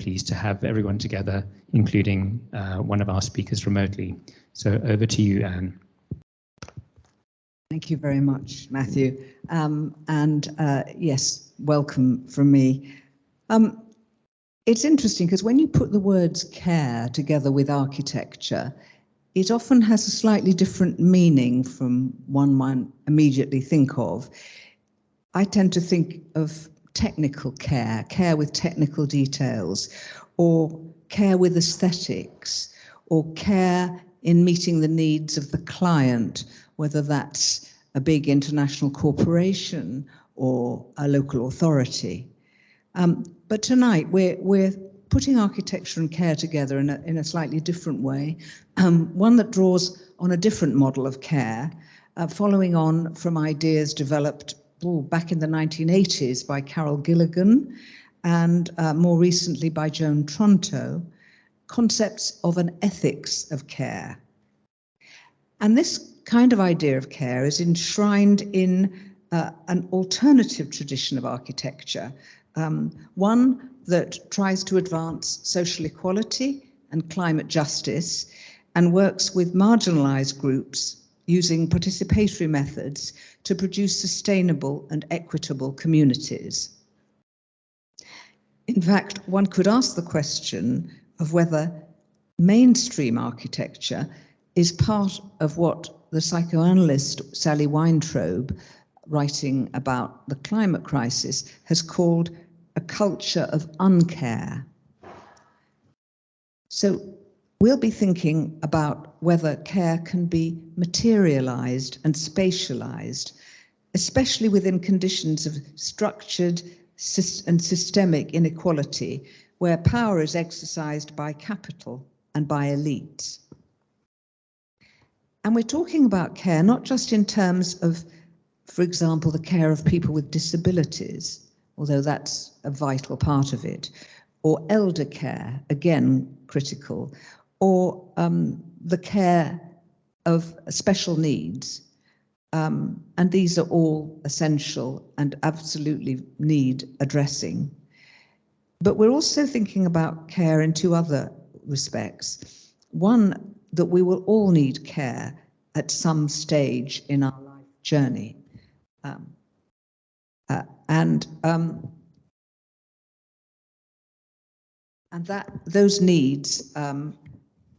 pleased to have everyone together, including one of our speakers remotely. So over to you, Anne. Thank you very much, Matthew. Yes, welcome from me. It's interesting because when you put the words care together with architecture, it often has a slightly different meaning from one might immediately think of. I tend to think of technical care, care with technical details, or care with aesthetics, or care in meeting the needs of the client, whether that's a big international corporation or a local authority. But tonight we're putting architecture and care together in a slightly different way, one that draws on a different model of care, following on from ideas developed back in the 1980s by Carol Gilligan and more recently by Joan Tronto, concepts of an ethics of care. And this kind of idea of care is enshrined in an alternative tradition of architecture, one that tries to advance social equality and climate justice and works with marginalised groups using participatory methods to produce sustainable and equitable communities. In fact, one could ask the question of whether mainstream architecture is part of what the psychoanalyst Sally Weintraub, writing about the climate crisis, has called a culture of uncare. So we'll be thinking about whether care can be materialized and spatialized, especially within conditions of structured and systemic inequality, where power is exercised by capital and by elites. And we're talking about care not just in terms of, for example, the care of people with disabilities, although that's a vital part of it, or elder care, again critical, or the care of special needs. And these are all essential and absolutely need addressing. But we're also thinking about care in two other respects. One, that we will all need care at some stage in our life journey. And that those needs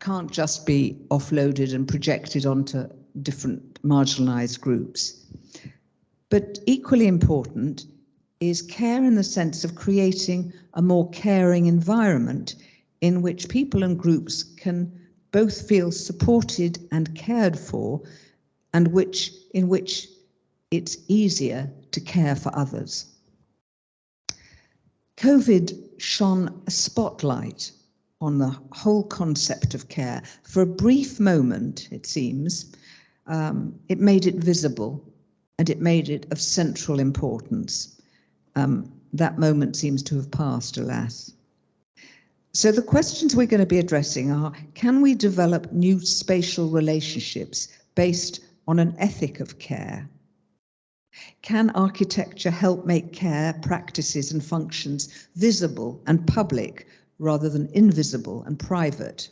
can't just be offloaded and projected onto different marginalized groups. But equally important is care in the sense of creating a more caring environment in which people and groups can both feel supported and cared for, and in which it's easier to care for others. COVID shone a spotlight on the whole concept of care. For a brief moment, it seems, it made it visible and it made it of central importance. That moment seems to have passed, alas. So the questions we're going to be addressing are, can we develop new spatial relationships based on an ethic of care? Can architecture help make care practices and functions visible and public rather than invisible and private?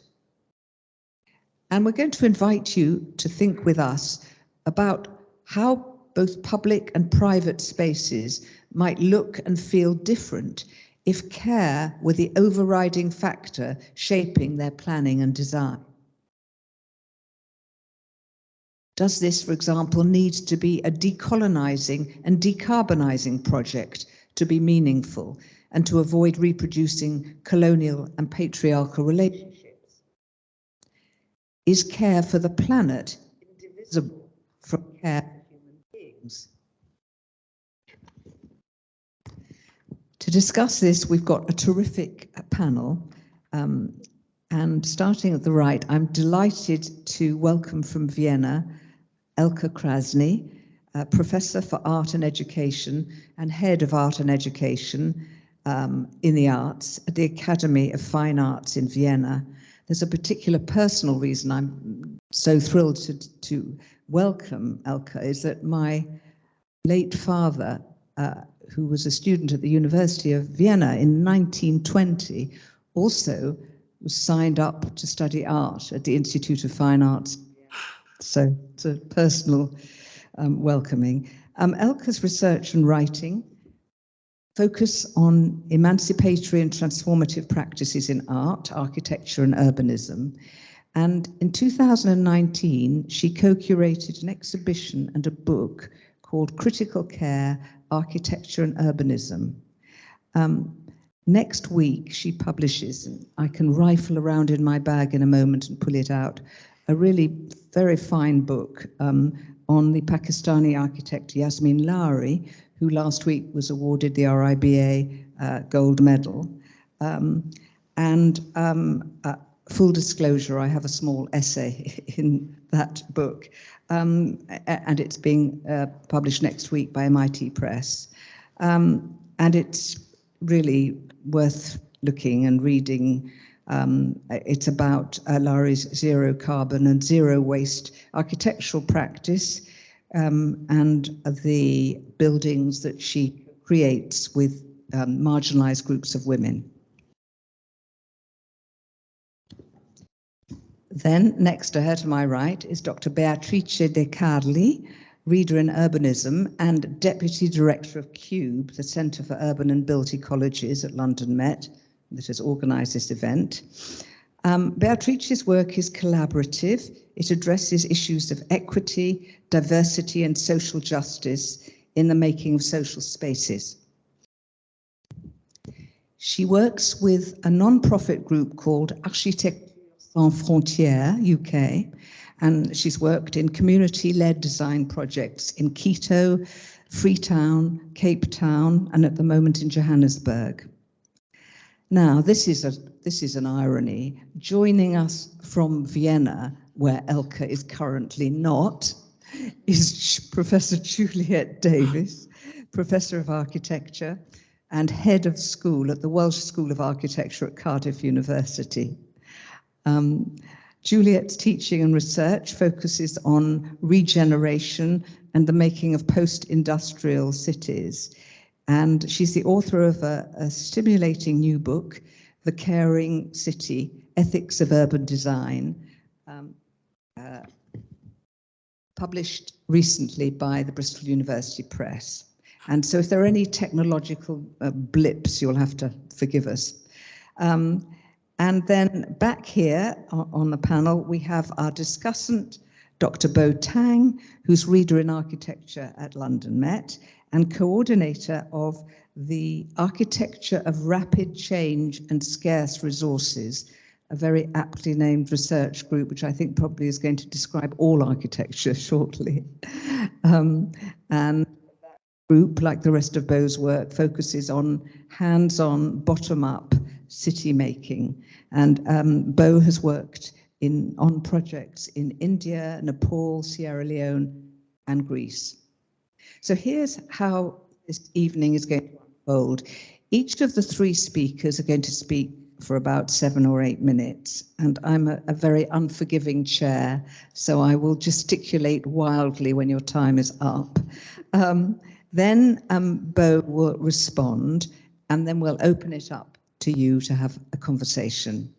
And we're going to invite you to think with us about how both public and private spaces might look and feel different if care were the overriding factor shaping their planning and design. Does this, for example, need to be a decolonizing and decarbonizing project to be meaningful and to avoid reproducing colonial and patriarchal relationships? Is care for the planet indivisible from care for human beings? To discuss this, we've got a terrific panel. And starting at the right, I'm delighted to welcome from Vienna, Elke Krasny, Professor for Art and Education and Head of Art and Education in the Arts at the Academy of Fine Arts in Vienna. There's a particular personal reason I'm so thrilled to welcome Elke, is that my late father, who was a student at the University of Vienna in 1920, also was signed up to study art at the Institute of Fine Arts. So it's a personal welcoming. Elke's research and writing focus on emancipatory and transformative practices in art, architecture, and urbanism. And in 2019, she co-curated an exhibition and a book called Critical Care, Architecture and Urbanism. Next week, she publishes, and I can rifle around in my bag in a moment and pull it out, a really very fine book on the Pakistani architect Yasmeen Lari, who last week was awarded the RIBA gold medal. Full disclosure, I have a small essay in that book, and it's being published next week by MIT Press. And it's really worth looking and reading. It's about Lari's zero carbon and zero waste architectural practice, and the buildings that she creates with marginalized groups of women. Then next to her to my right is Dr. Beatrice De Carli, Reader in Urbanism and Deputy Director of CUBE, the Centre for Urban and Built Ecologies at London Met, that has organised this event. Beatrice's work is collaborative. It addresses issues of equity, diversity and social justice in the making of social spaces. She works with a non-profit group called Architecture Sans Frontières, UK, and she's worked in community-led design projects in Quito, Freetown, Cape Town, and at the moment in Johannesburg. Now, this is an irony. Joining us from Vienna, where Elke is currently not, is Professor Juliet Davis, Professor of Architecture and Head of School at the Welsh School of Architecture at Cardiff University. Juliet's teaching and research focuses on regeneration and the making of post-industrial cities. And she's the author of a stimulating new book, The Caring City, Ethics of Urban Design, published recently by the Bristol University Press. And so if there are any technological blips, you'll have to forgive us. And then back here on the panel, we have our discussant, Dr. Bo Tang, who's Reader in Architecture at London Met and coordinator of the Architecture of Rapid Change and Scarce Resources, a very aptly named research group, which I think probably is going to describe all architecture shortly. And that group, like the rest of Bo's work, focuses on hands-on, bottom-up city making. And Bo has worked on projects in India, Nepal, Sierra Leone, and Greece. So here's how this evening is going to unfold. Each of the three speakers are going to speak for about 7 or 8 minutes, and I'm a very unforgiving chair, so I will gesticulate wildly when your time is up. Then Bo will respond, and then we'll open it up to you to have a conversation.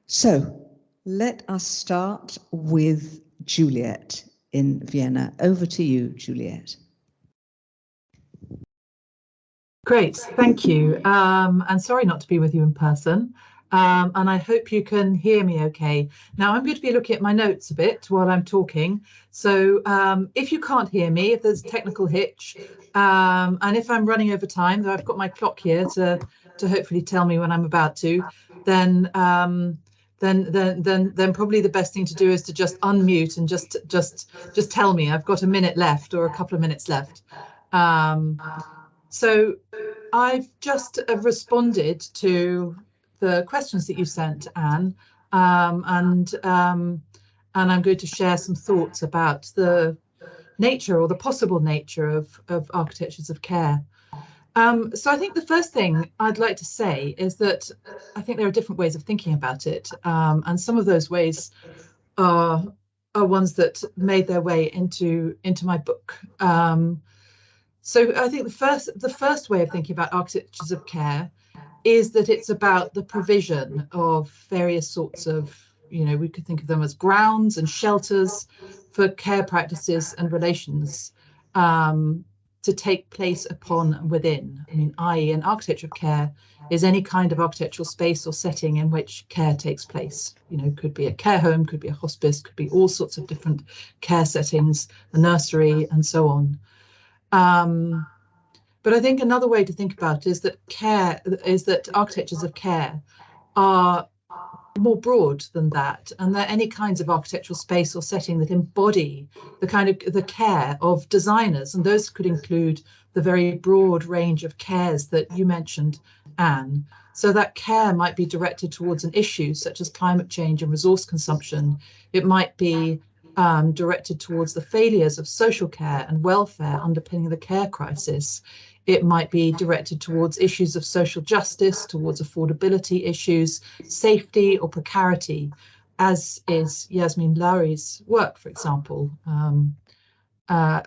So let us start with Juliet in Vienna. Over to you, Juliet. Great, thank you. And sorry not to be with you in person. And I hope you can hear me okay. Now I'm going to be looking at my notes a bit while I'm talking. So if you can't hear me, if there's a technical hitch, and if I'm running over time, though I've got my clock here to hopefully tell me when I'm about to, then probably the best thing to do is to just unmute and just tell me I've got a minute left or a couple of minutes left. So I've just responded to the questions that you sent, Anne, and I'm going to share some thoughts about the nature or the possible nature of architectures of care. So I think the first thing I'd like to say is that I think there are different ways of thinking about it, and some of those ways are ones that made their way into my book. So I think the first way of thinking about architectures of care is that it's about the provision of various sorts of, we could think of them as grounds and shelters for care practices and relations to take place upon and within. I mean, i.e. an architecture of care is any kind of architectural space or setting in which care takes place. Could be a care home, could be a hospice, could be all sorts of different care settings, a nursery, and so on. But I think another way to think about it is that architectures of care are more broad than that, and that any kinds of architectural space or setting that embody the care of designers, and those could include the very broad range of cares that you mentioned, Anne. So that care might be directed towards an issue such as climate change and resource consumption. It might be directed towards the failures of social care and welfare underpinning the care crisis. It might be directed towards issues of social justice, towards affordability issues, safety or precarity, as is Yasmeen Lari's work, for example. I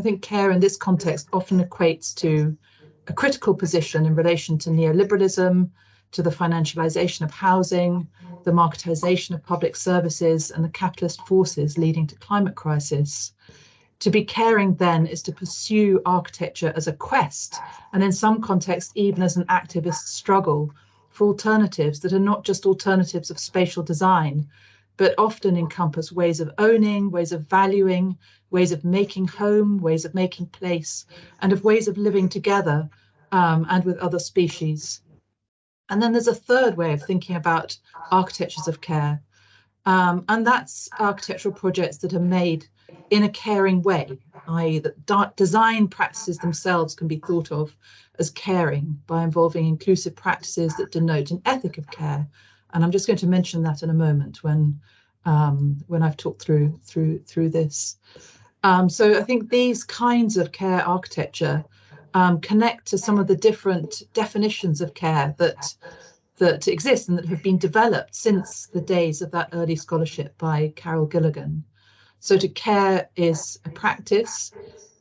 think care in this context often equates to a critical position in relation to neoliberalism, to the financialization of housing, the marketization of public services, and the capitalist forces leading to climate crisis. To be caring then is to pursue architecture as a quest, and in some contexts even as an activist struggle for alternatives that are not just alternatives of spatial design, but often encompass ways of owning, ways of valuing, ways of making home, ways of making place, and of ways of living together and with other species. And then there's a third way of thinking about architectures of care, and that's architectural projects that are made in a caring way, i.e. that design practices themselves can be thought of as caring by involving inclusive practices that denote an ethic of care. And I'm just going to mention that in a moment when I've talked through this. So I think these kinds of care architecture connect to some of the different definitions of care that exist and that have been developed since the days of that early scholarship by Carol Gilligan. So to care is a practice,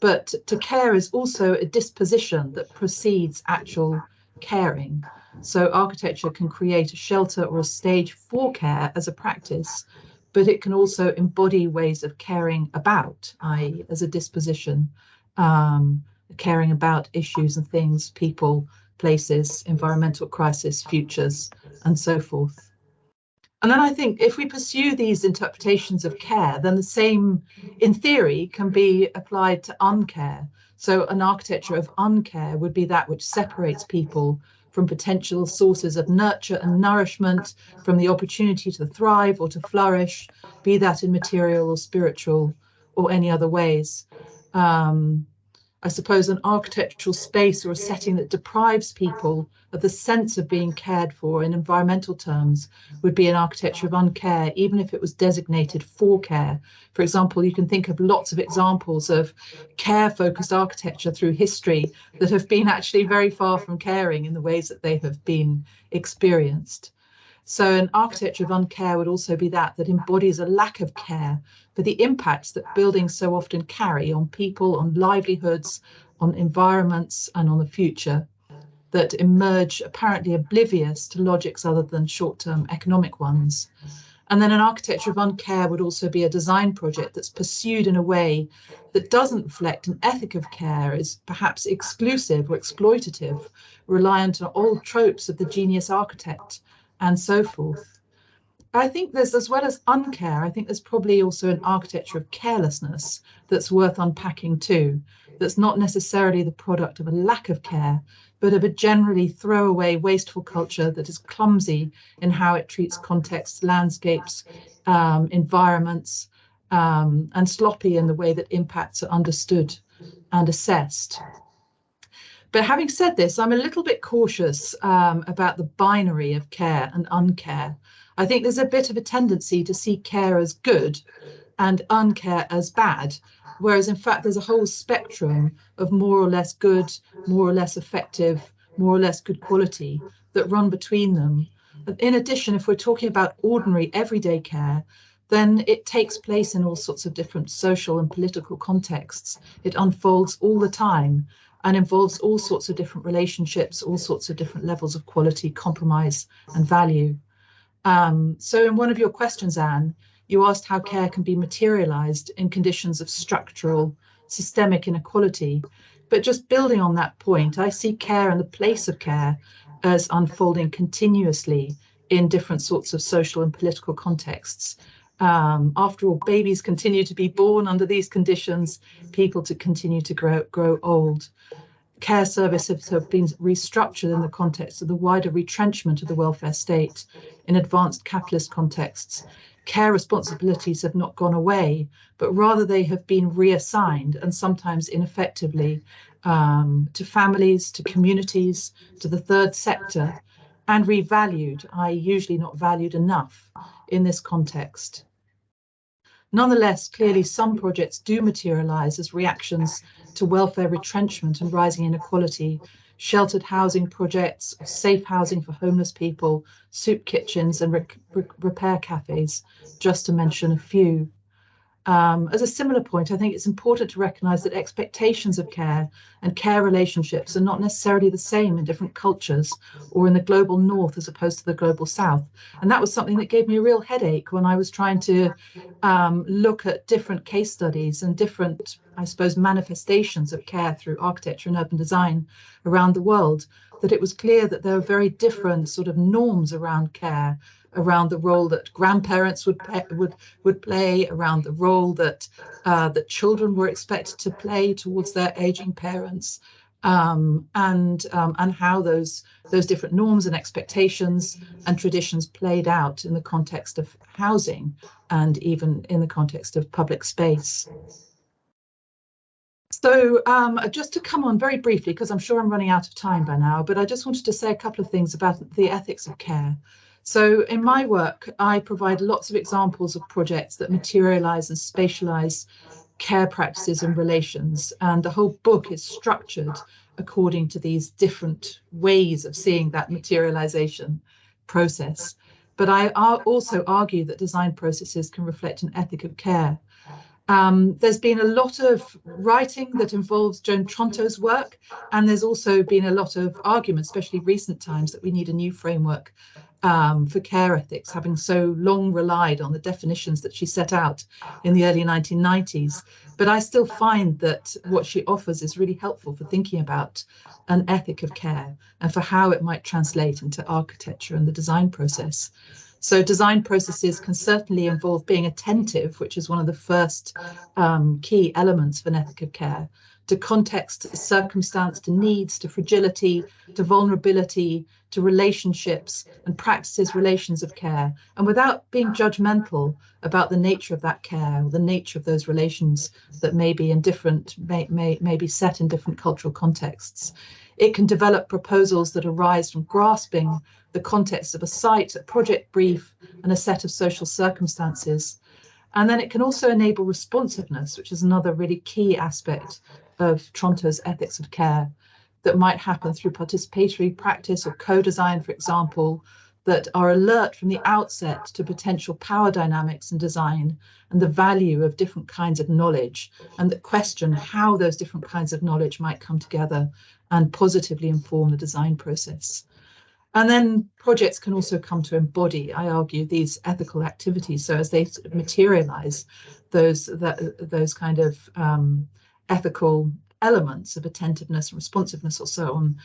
but to care is also a disposition that precedes actual caring. So architecture can create a shelter or a stage for care as a practice, but it can also embody ways of caring about, i.e. as a disposition, caring about issues and things, people, places, environmental crisis, futures, and so forth. And then I think if we pursue these interpretations of care, then the same, in theory, can be applied to uncare. So an architecture of uncare would be that which separates people from potential sources of nurture and nourishment, from the opportunity to thrive or to flourish, be that in material or spiritual or any other ways. I suppose an architectural space or a setting that deprives people of the sense of being cared for in environmental terms would be an architecture of uncare, even if it was designated for care. For example, you can think of lots of examples of care-focused architecture through history that have been actually very far from caring in the ways that they have been experienced. So an architecture of uncare would also be that embodies a lack of care for the impacts that buildings so often carry on people, on livelihoods, on environments, and on the future, that emerge apparently oblivious to logics other than short-term economic ones. And then an architecture of uncare would also be a design project that's pursued in a way that doesn't reflect an ethic of care, is perhaps exclusive or exploitative, reliant on old tropes of the genius architect, and so forth. I think there's, as well as uncare, I think there's probably also an architecture of carelessness that's worth unpacking too, that's not necessarily the product of a lack of care, but of a generally throwaway, wasteful culture that is clumsy in how it treats contexts, landscapes, environments, and sloppy in the way that impacts are understood and assessed. But having said this, I'm a little bit cautious about the binary of care and uncare. I think there's a bit of a tendency to see care as good and uncare as bad, whereas in fact there's a whole spectrum of more or less good, more or less effective, more or less good quality that run between them. In addition, if we're talking about ordinary everyday care, then it takes place in all sorts of different social and political contexts. It unfolds all the time. and involves all sorts of different relationships, all sorts of different levels of quality, compromise, and value. So in one of your questions, Anne, you asked how care can be materialized in conditions of structural, systemic inequality. But just building on that point, I see care and the place of care as unfolding continuously in different sorts of social and political contexts. After all, babies continue to be born under these conditions, people to continue to grow old. Care services have been restructured in the context of the wider retrenchment of the welfare state in advanced capitalist contexts. Care responsibilities have not gone away, but rather they have been reassigned, and sometimes ineffectively, to families, to communities, to the third sector, and revalued, i.e. usually not valued enough in this context. Nonetheless, clearly some projects do materialize as reactions to welfare retrenchment and rising inequality, sheltered housing projects, safe housing for homeless people, soup kitchens and repair cafes, just to mention a few. As a similar point, I think it's important to recognize that expectations of care and care relationships are not necessarily the same in different cultures or in the global north as opposed to the global south. And that was something that gave me a real headache when I was trying to look at different case studies and different, I suppose, manifestations of care through architecture and urban design around the world, that it was clear that there were very different sort of norms around care, around the role that grandparents would play, around the role that that children were expected to play towards their aging parents, and how those different norms and expectations and traditions played out in the context of housing and even in the context of public space. So just to come on very briefly, because I'm sure I'm running out of time by now, but I just wanted to say a couple of things about the ethics of care. So in my work, I provide lots of examples of projects that materialize and spatialize care practices and relations. And the whole book is structured according to these different ways of seeing that materialization process. But I also argue that design processes can reflect an ethic of care. There's been a lot of writing that involves Joan Tronto's work, and there's also been a lot of argument, especially recent times, that we need a new framework for care ethics, having so long relied on the definitions that she set out in the early 1990s. But I still find that what she offers is really helpful for thinking about an ethic of care and for how it might translate into architecture and the design process. So design processes can certainly involve being attentive, which is one of the first key elements of an ethic of care, to context, to circumstance, to needs, to fragility, to vulnerability, to relationships and practices, relations of care, and without being judgmental about the nature of that care or the nature of those relations that may be in different, may be set in different cultural contexts. It can develop proposals that arise from grasping the context of a site, a project brief, and a set of social circumstances. And then it can also enable responsiveness, which is another really key aspect of Tronto's ethics of care, that might happen through participatory practice or co-design, for example, that are alert from the outset to potential power dynamics in design and the value of different kinds of knowledge, and that question how those different kinds of knowledge might come together and positively inform the design process. And then projects can also come to embody, I argue, these ethical activities. So as they materialize, those kind of ethical elements of attentiveness and responsiveness or so on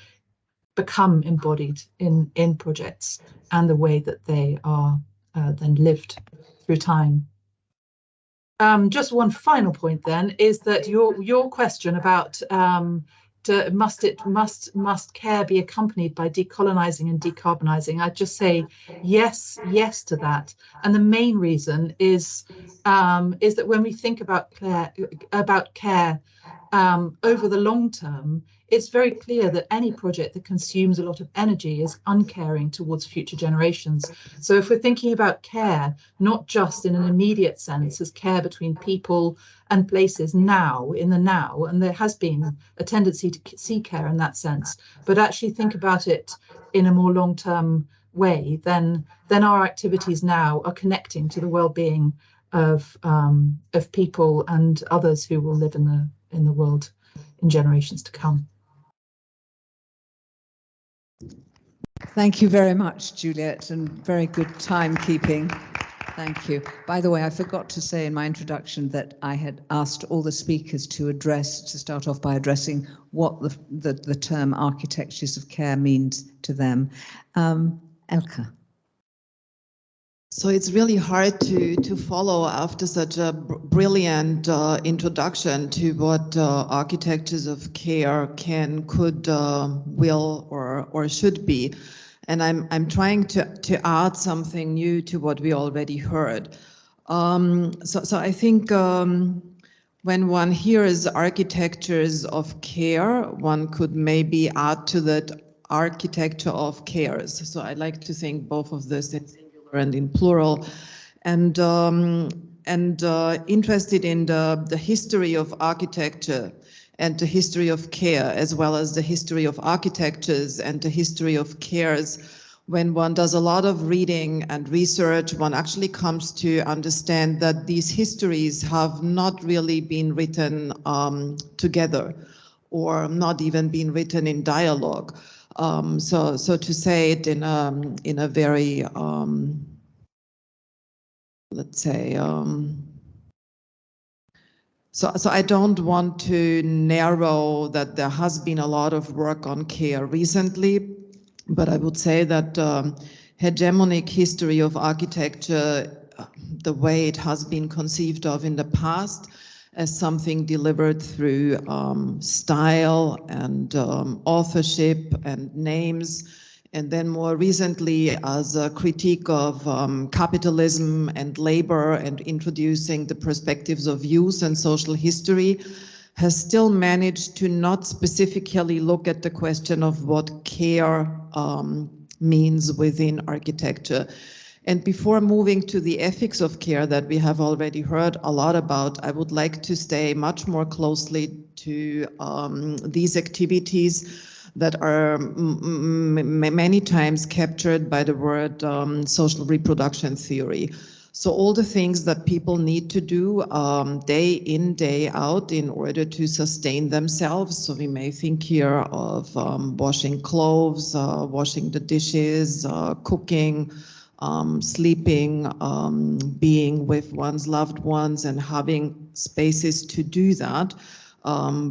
become embodied in projects and the way that they are then lived through time. Just one final point then is that your question about must care be accompanied by decolonizing and decarbonizing? I'd just say yes to that. And the main reason is that when we think about care over the long term, it's very clear that any project that consumes a lot of energy is uncaring towards future generations. So if we're thinking about care, not just in an immediate sense as care between people and places now, in the now, and there has been a tendency to see care in that sense, but actually think about it in a more long-term way, then our activities now are connecting to the well-being of people and others who will live in the world in generations to come. Thank you very much, Juliet, and very good timekeeping. Thank you. By the way, I forgot to say in my introduction that I had asked all the speakers to start off by addressing what the term architectures of care means to them. Elke. So it's really hard to follow after such a brilliant introduction to what architectures of care could, will, or should be. And I'm trying to add something new to what we already heard. So I think when one hears architectures of care, one could maybe add to that architecture of cares. So I like to think both of this in singular and in plural, and interested in the history of architecture and the history of care, as well as the history of architectures and the history of cares. When one does a lot of reading and research, one actually comes to understand that these histories have not really been written together, or not even been written in dialogue. So to say it in a very, let's say, so I don't want to narrow that there has been a lot of work on care recently, but I would say that hegemonic history of architecture, the way it has been conceived of in the past, as something delivered through style and authorship and names, and then more recently as a critique of capitalism and labor and introducing the perspectives of use and social history, has still managed to not specifically look at the question of what care means within architecture. And before moving to the ethics of care that we have already heard a lot about, I would like to stay much more closely to these activities that are many times captured by the word social reproduction theory. So all the things that people need to do day in, day out in order to sustain themselves. So we may think here of washing clothes, washing the dishes, cooking, sleeping, being with one's loved ones and having spaces to do that,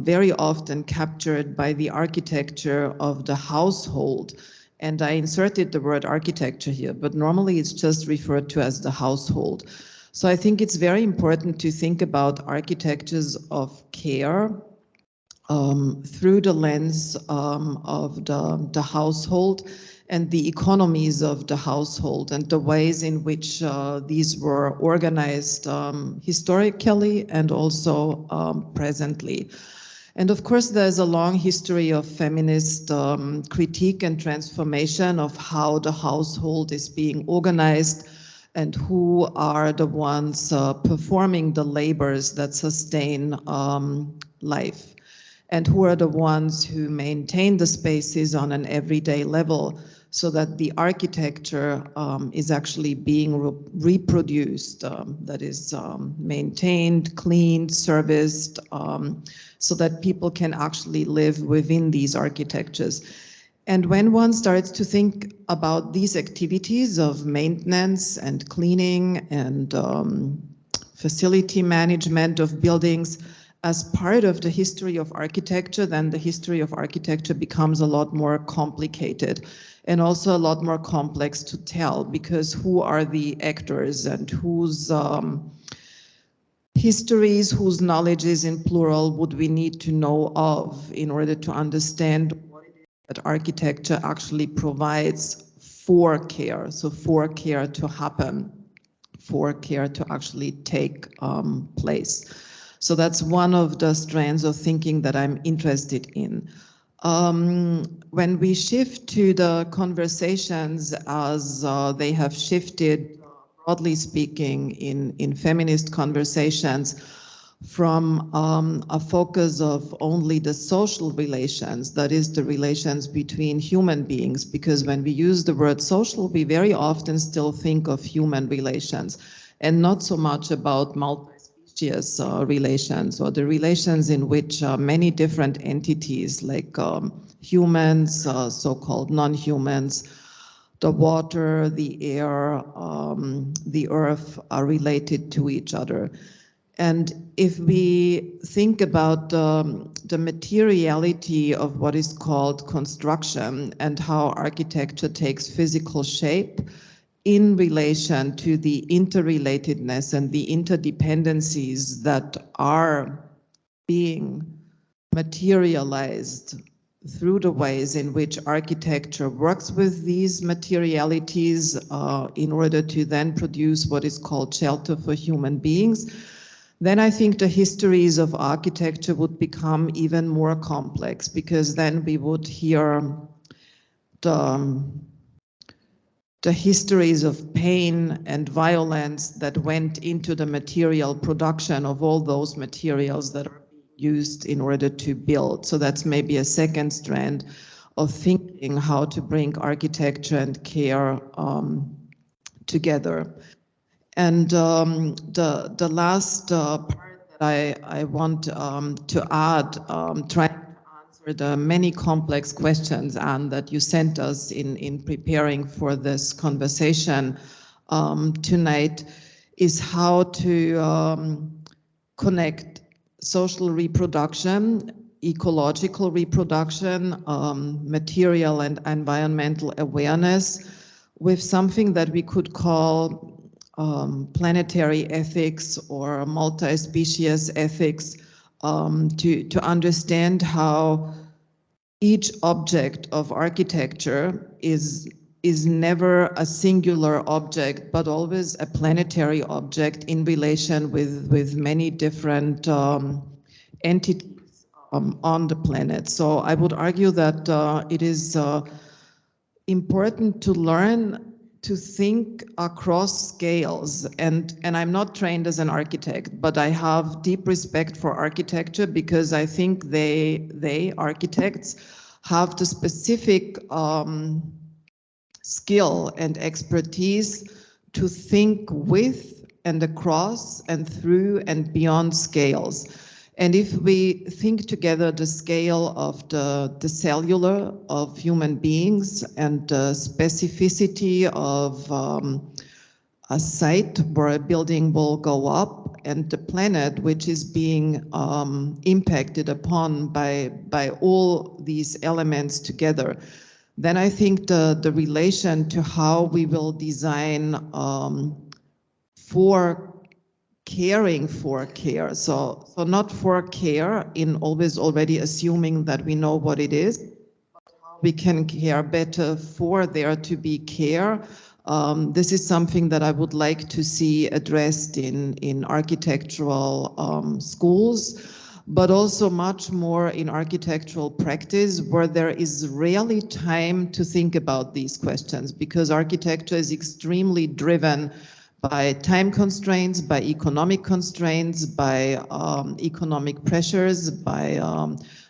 very often captured by the architecture of the household. And I inserted the word architecture here, but normally it's just referred to as the household. So I think it's very important to think about architectures of care through the lens of the household and the economies of the household and the ways in which these were organized historically and also presently. And of course, there's a long history of feminist critique and transformation of how the household is being organized and who are the ones performing the labors that sustain life, and who are the ones who maintain the spaces on an everyday level so that the architecture is actually being reproduced, that is maintained, cleaned, serviced, so that people can actually live within these architectures. And when one starts to think about these activities of maintenance and cleaning and facility management of buildings as part of the history of architecture, then the history of architecture becomes a lot more complicated and also a lot more complex to tell, because who are the actors and whose histories, whose knowledges in plural would we need to know of in order to understand what it is that architecture actually provides for care, so for care to happen, for care to actually take place. So that's one of the strands of thinking that I'm interested in. When we shift to the conversations as they have shifted, broadly speaking, in feminist conversations, from a focus of only the social relations, that is the relations between human beings, because when we use the word social, we very often still think of human relations and not so much about multi-species incestuous relations, or the relations in which many different entities like humans, so-called non-humans, the water, the air, the earth are related to each other. And if we think about the materiality of what is called construction and how architecture takes physical shape in relation to the interrelatedness and the interdependencies that are being materialized through the ways in which architecture works with these materialities in order to then produce what is called shelter for human beings, then I think the histories of architecture would become even more complex, because then we would hear the histories of pain and violence that went into the material production of all those materials that are used in order to build. So that's maybe a second strand of thinking how to bring architecture and care together. And the last part that I want to add, trying to answer the many complex questions, Anne, that you sent us in preparing for this conversation tonight, is how to connect social reproduction, ecological reproduction, material and environmental awareness with something that we could call planetary ethics or multi-species ethics, to understand how each object of architecture is never a singular object, but always a planetary object in relation with many different entities on the planet. So I would argue that it is important to learn to think across scales, and I'm not trained as an architect, but I have deep respect for architecture, because I think they architects have the specific skill and expertise to think with and across and through and beyond scales. And if we think together the scale of the cellular of human beings and the specificity of a site where a building will go up, and the planet which is being impacted upon by all these elements together, then I think the relation to how we will design for caring for care. So not for care in always already assuming that we know what it is, but how we can care better for there to be care. This is something that I would like to see addressed in architectural schools, but also much more in architectural practice, where there is rarely time to think about these questions, because architecture is extremely driven by time constraints, by economic constraints, by economic pressures, by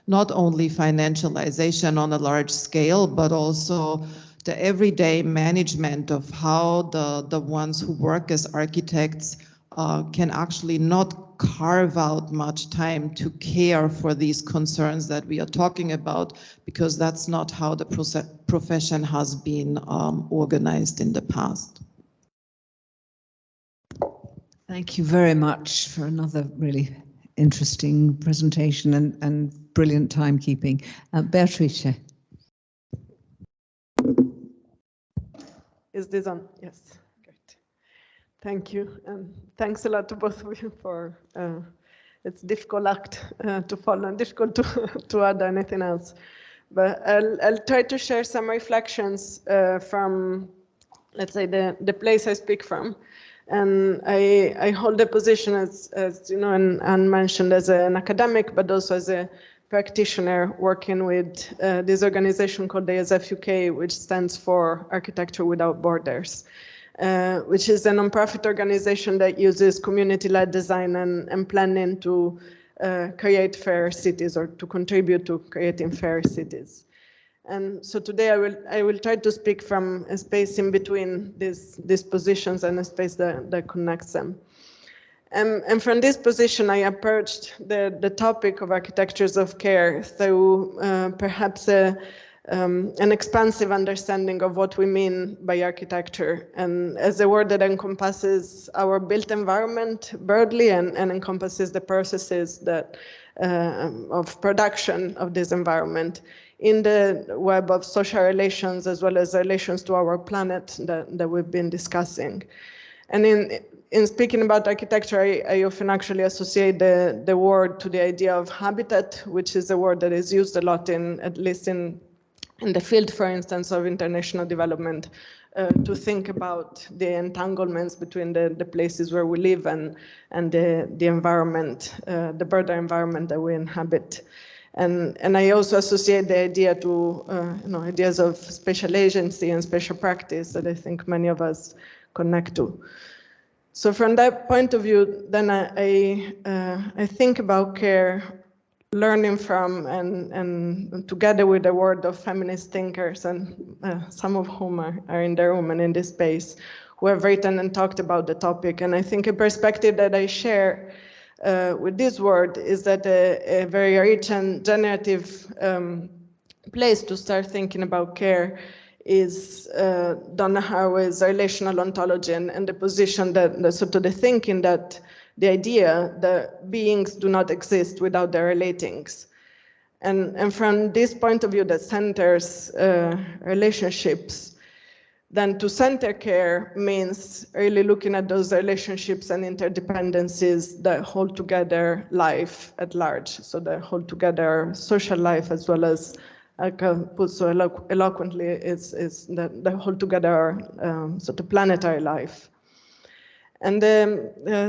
not only financialization on a large scale, but also the everyday management of how the ones who work as architects can actually not carve out much time to care for these concerns that we are talking about, because that's not how the profession has been organized in the past. Thank you very much for another really interesting presentation and brilliant timekeeping. Beatrice. Is this on? Yes, great. Thank you, and thanks a lot to both of you for, it's difficult act to follow and difficult to add anything else. But I'll try to share some reflections from, let's say, the place I speak from. And I hold a position as you know, and mentioned, as an academic, but also as a practitioner working with this organization called the ASF UK, which stands for Architecture Without Borders, which is a nonprofit organization that uses community-led design and planning to create fair cities, or to contribute to creating fair cities. And so today I will try to speak from a space in between these positions and a space that connects them. And from this position, I approached the topic of architectures of care through perhaps an expansive understanding of what we mean by architecture, and as a word that encompasses our built environment broadly and encompasses the processes that of production of this environment in the web of social relations as well as relations to our planet that we've been discussing. And in speaking about architecture, I often actually associate the word to the idea of habitat, which is a word that is used a lot at least in the field, for instance, of international development, to think about the entanglements between the places where we live and the environment, the broader environment that we inhabit. And I also associate the idea to ideas of spatial agency and spatial practice that I think many of us connect to. So from that point of view, then I think about care, learning from and together with the work of feminist thinkers, and some of whom are in the room and in this space, who have written and talked about the topic. And I think a perspective that I share with this word is that a very rich and generative place to start thinking about care is Donna Haraway's relational ontology and the position that sort of the thinking that the idea that beings do not exist without their relatings. And from this point of view that centers relationships, then to center care means really looking at those relationships and interdependencies that hold together life at large. So that hold together social life as well as, I can put so eloquently, is that hold together sort of planetary life. And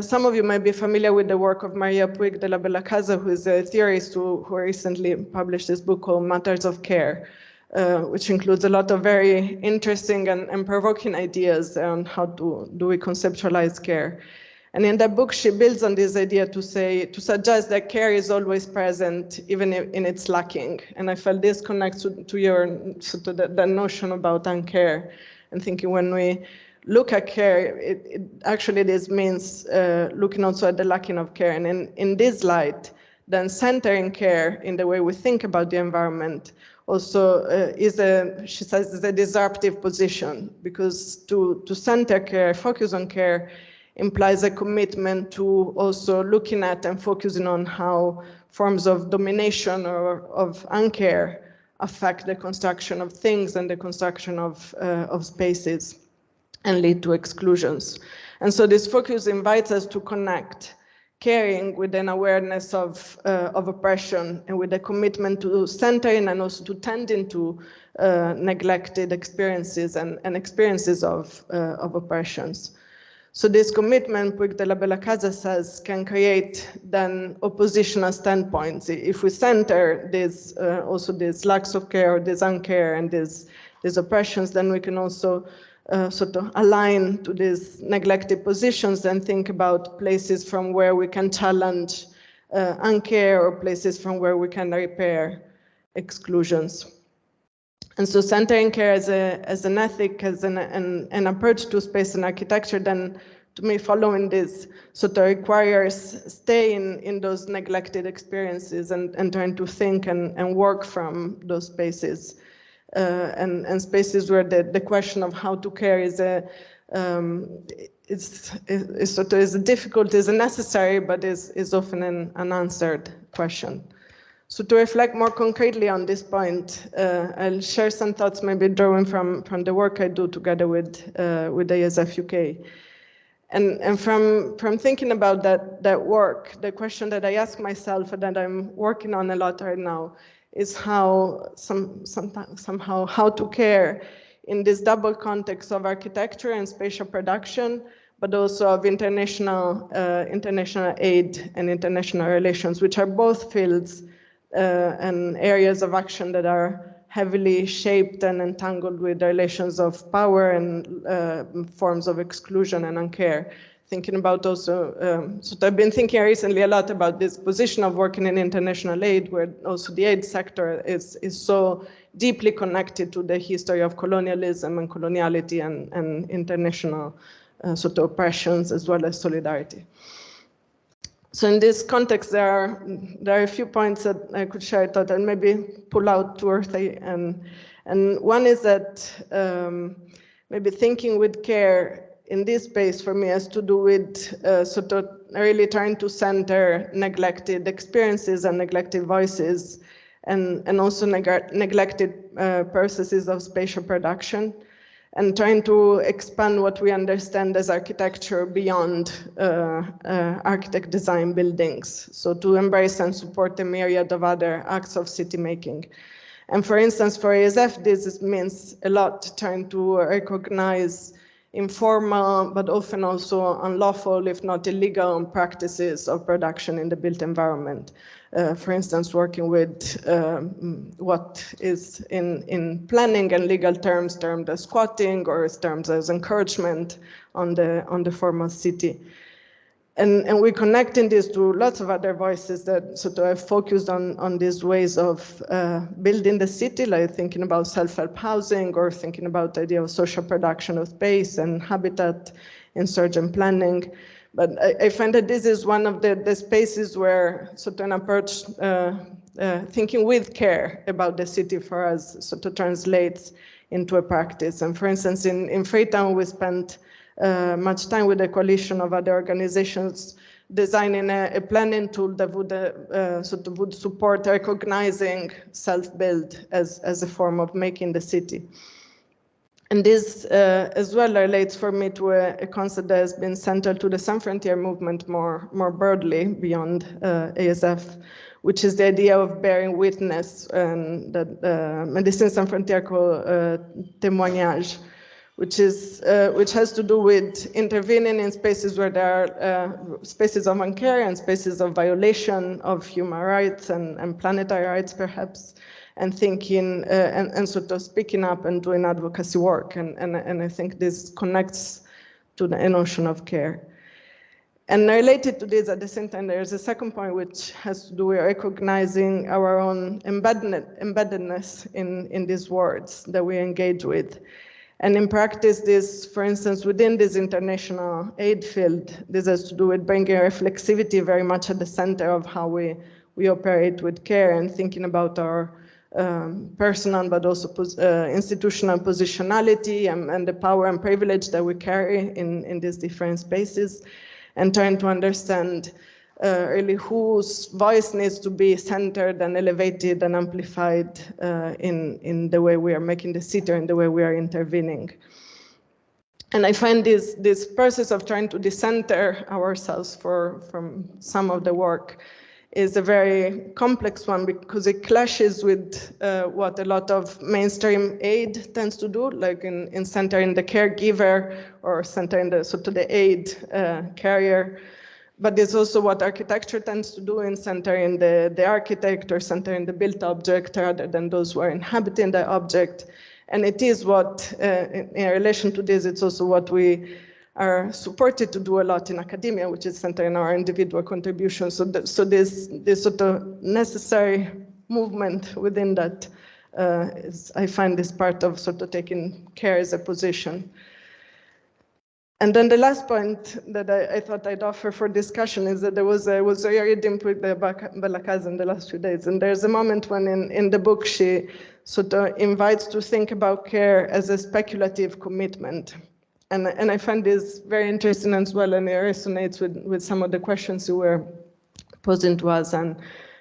some of you might be familiar with the work of Maria Puig de la Bella Casa, who is a theorist who recently published this book called Matters of Care, which includes a lot of very interesting and provoking ideas on how do we conceptualize care. And in that book, she builds on this idea to suggest that care is always present, even in its lacking. And I felt this connects to your, that notion about uncare, and thinking when we look at care, actually this means looking also at the lacking of care. And in this light, then centering care in the way we think about the environment also she says, is a disruptive position, because to center care, focus on care, implies a commitment to also looking at and focusing on how forms of domination or of uncare affect the construction of things and the construction of spaces and lead to exclusions. And so this focus invites us to connect caring with an awareness of oppression and with a commitment to centering and also to tending to neglected experiences and experiences of oppressions. So this commitment, Puig de la Bella Casa says, can create then oppositional standpoints. If we center this, also these lacks of care or this uncare and these oppressions, then we can also sort of align to these neglected positions and think about places from where we can challenge uncare or places from where we can repair exclusions. And so centering care as an ethic, as an approach to space and architecture, then to me following this sort of requires staying in those neglected experiences and trying to think and work from those spaces. And spaces where the question of how to care is difficult, is a necessary, but is often an unanswered question. So to reflect more concretely on this point, I'll share some thoughts, maybe drawing from the work I do together with ASF UK. And from thinking about that work, the question that I ask myself and that I'm working on a lot right now is how somehow how to care in this double context of architecture and spatial production, but also of international aid and international relations, which are both fields and areas of action that are heavily shaped and entangled with the relations of power and forms of exclusion and uncare. Thinking about also, so I've been thinking recently a lot about this position of working in international aid, where also the aid sector is so deeply connected to the history of colonialism and coloniality and international sort of oppressions as well as solidarity. So in this context, there are a few points that I could share. I thought I'd maybe pull out 2 or 3. And one is that maybe thinking with care in this space for me has to do with sort of really trying to center neglected experiences and neglected voices, and also neglected processes of spatial production, and trying to expand what we understand as architecture beyond architect design buildings. So to embrace and support a myriad of other acts of city making. And for instance, for ASF, this means a lot trying to recognize informal, but often also unlawful, if not illegal, practices of production in the built environment. For instance, working with what is in planning and legal terms termed as squatting, or as terms as encouragement on the formal city. And we're connecting this to lots of other voices that sort of have focused on these ways of building the city, like thinking about self-help housing, or thinking about the idea of social production of space and habitat insurgent planning. But I find that this is one of the spaces where sort of an approach, thinking with care about the city for us sort of translates into a practice. And for instance, in Freetown, we spent much time with a coalition of other organizations designing a planning tool that would support recognizing self-build as a form of making the city. And this as well relates for me to a concept that has been central to the Sans Frontières movement more broadly beyond ASF, which is the idea of bearing witness, and that Médecins Sans Frontières call témoignage, which has to do with intervening in spaces where there are spaces of uncare and spaces of violation of human rights and planetary rights, perhaps, and thinking and sort of speaking up and doing advocacy work. And I think this connects to the notion of care. And related to this, at the same time, there's a second point which has to do with recognizing our own embeddedness in these words that we engage with. And in practice, this, for instance, within this international aid field, this has to do with bringing reflexivity very much at the center of how we operate with care, and thinking about our personal but also institutional positionality and the power and privilege that we carry in these different spaces, and trying to understand really whose voice needs to be centered and elevated and amplified in the way we are making the city, in the way we are intervening. And I find this process of trying to decenter ourselves from some of the work is a very complex one, because it clashes with what a lot of mainstream aid tends to do, like in centering the caregiver or centering the sort of the aid carrier. But it's also what architecture tends to do in centering the architect, or centering the built object rather than those who are inhabiting the object. And it is what, in relation to this, it's also what we are supported to do a lot in academia, which is centering our individual contributions. So this sort of necessary movement within that, I find this part of sort of taking care as a position. And then the last point that I thought I'd offer for discussion is that I was reading with the Balakas in the last few days, and there's a moment when in the book she sort of invites to think about care as a speculative commitment. And I find this very interesting as well, and it resonates with some of the questions you were posing to us, and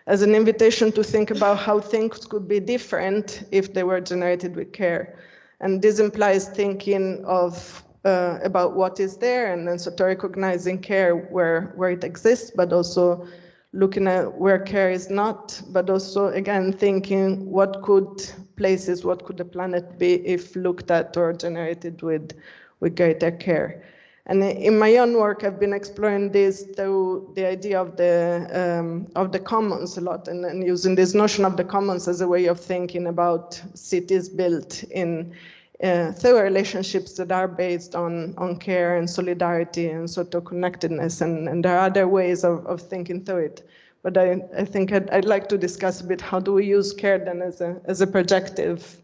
as an invitation to think about how things could be different if they were generated with care. And this implies thinking of about what is there, and then sort of recognizing care where it exists, but also looking at where care is not, but also again thinking what could the planet be if looked at or generated with greater care. And in my own work, I've been exploring this through the idea of the commons a lot, and using this notion of the commons as a way of thinking about cities built in through relationships that are based on care and solidarity and sort of connectedness, and there are other ways of thinking through it. But I think I'd like to discuss a bit how do we use care then as a projective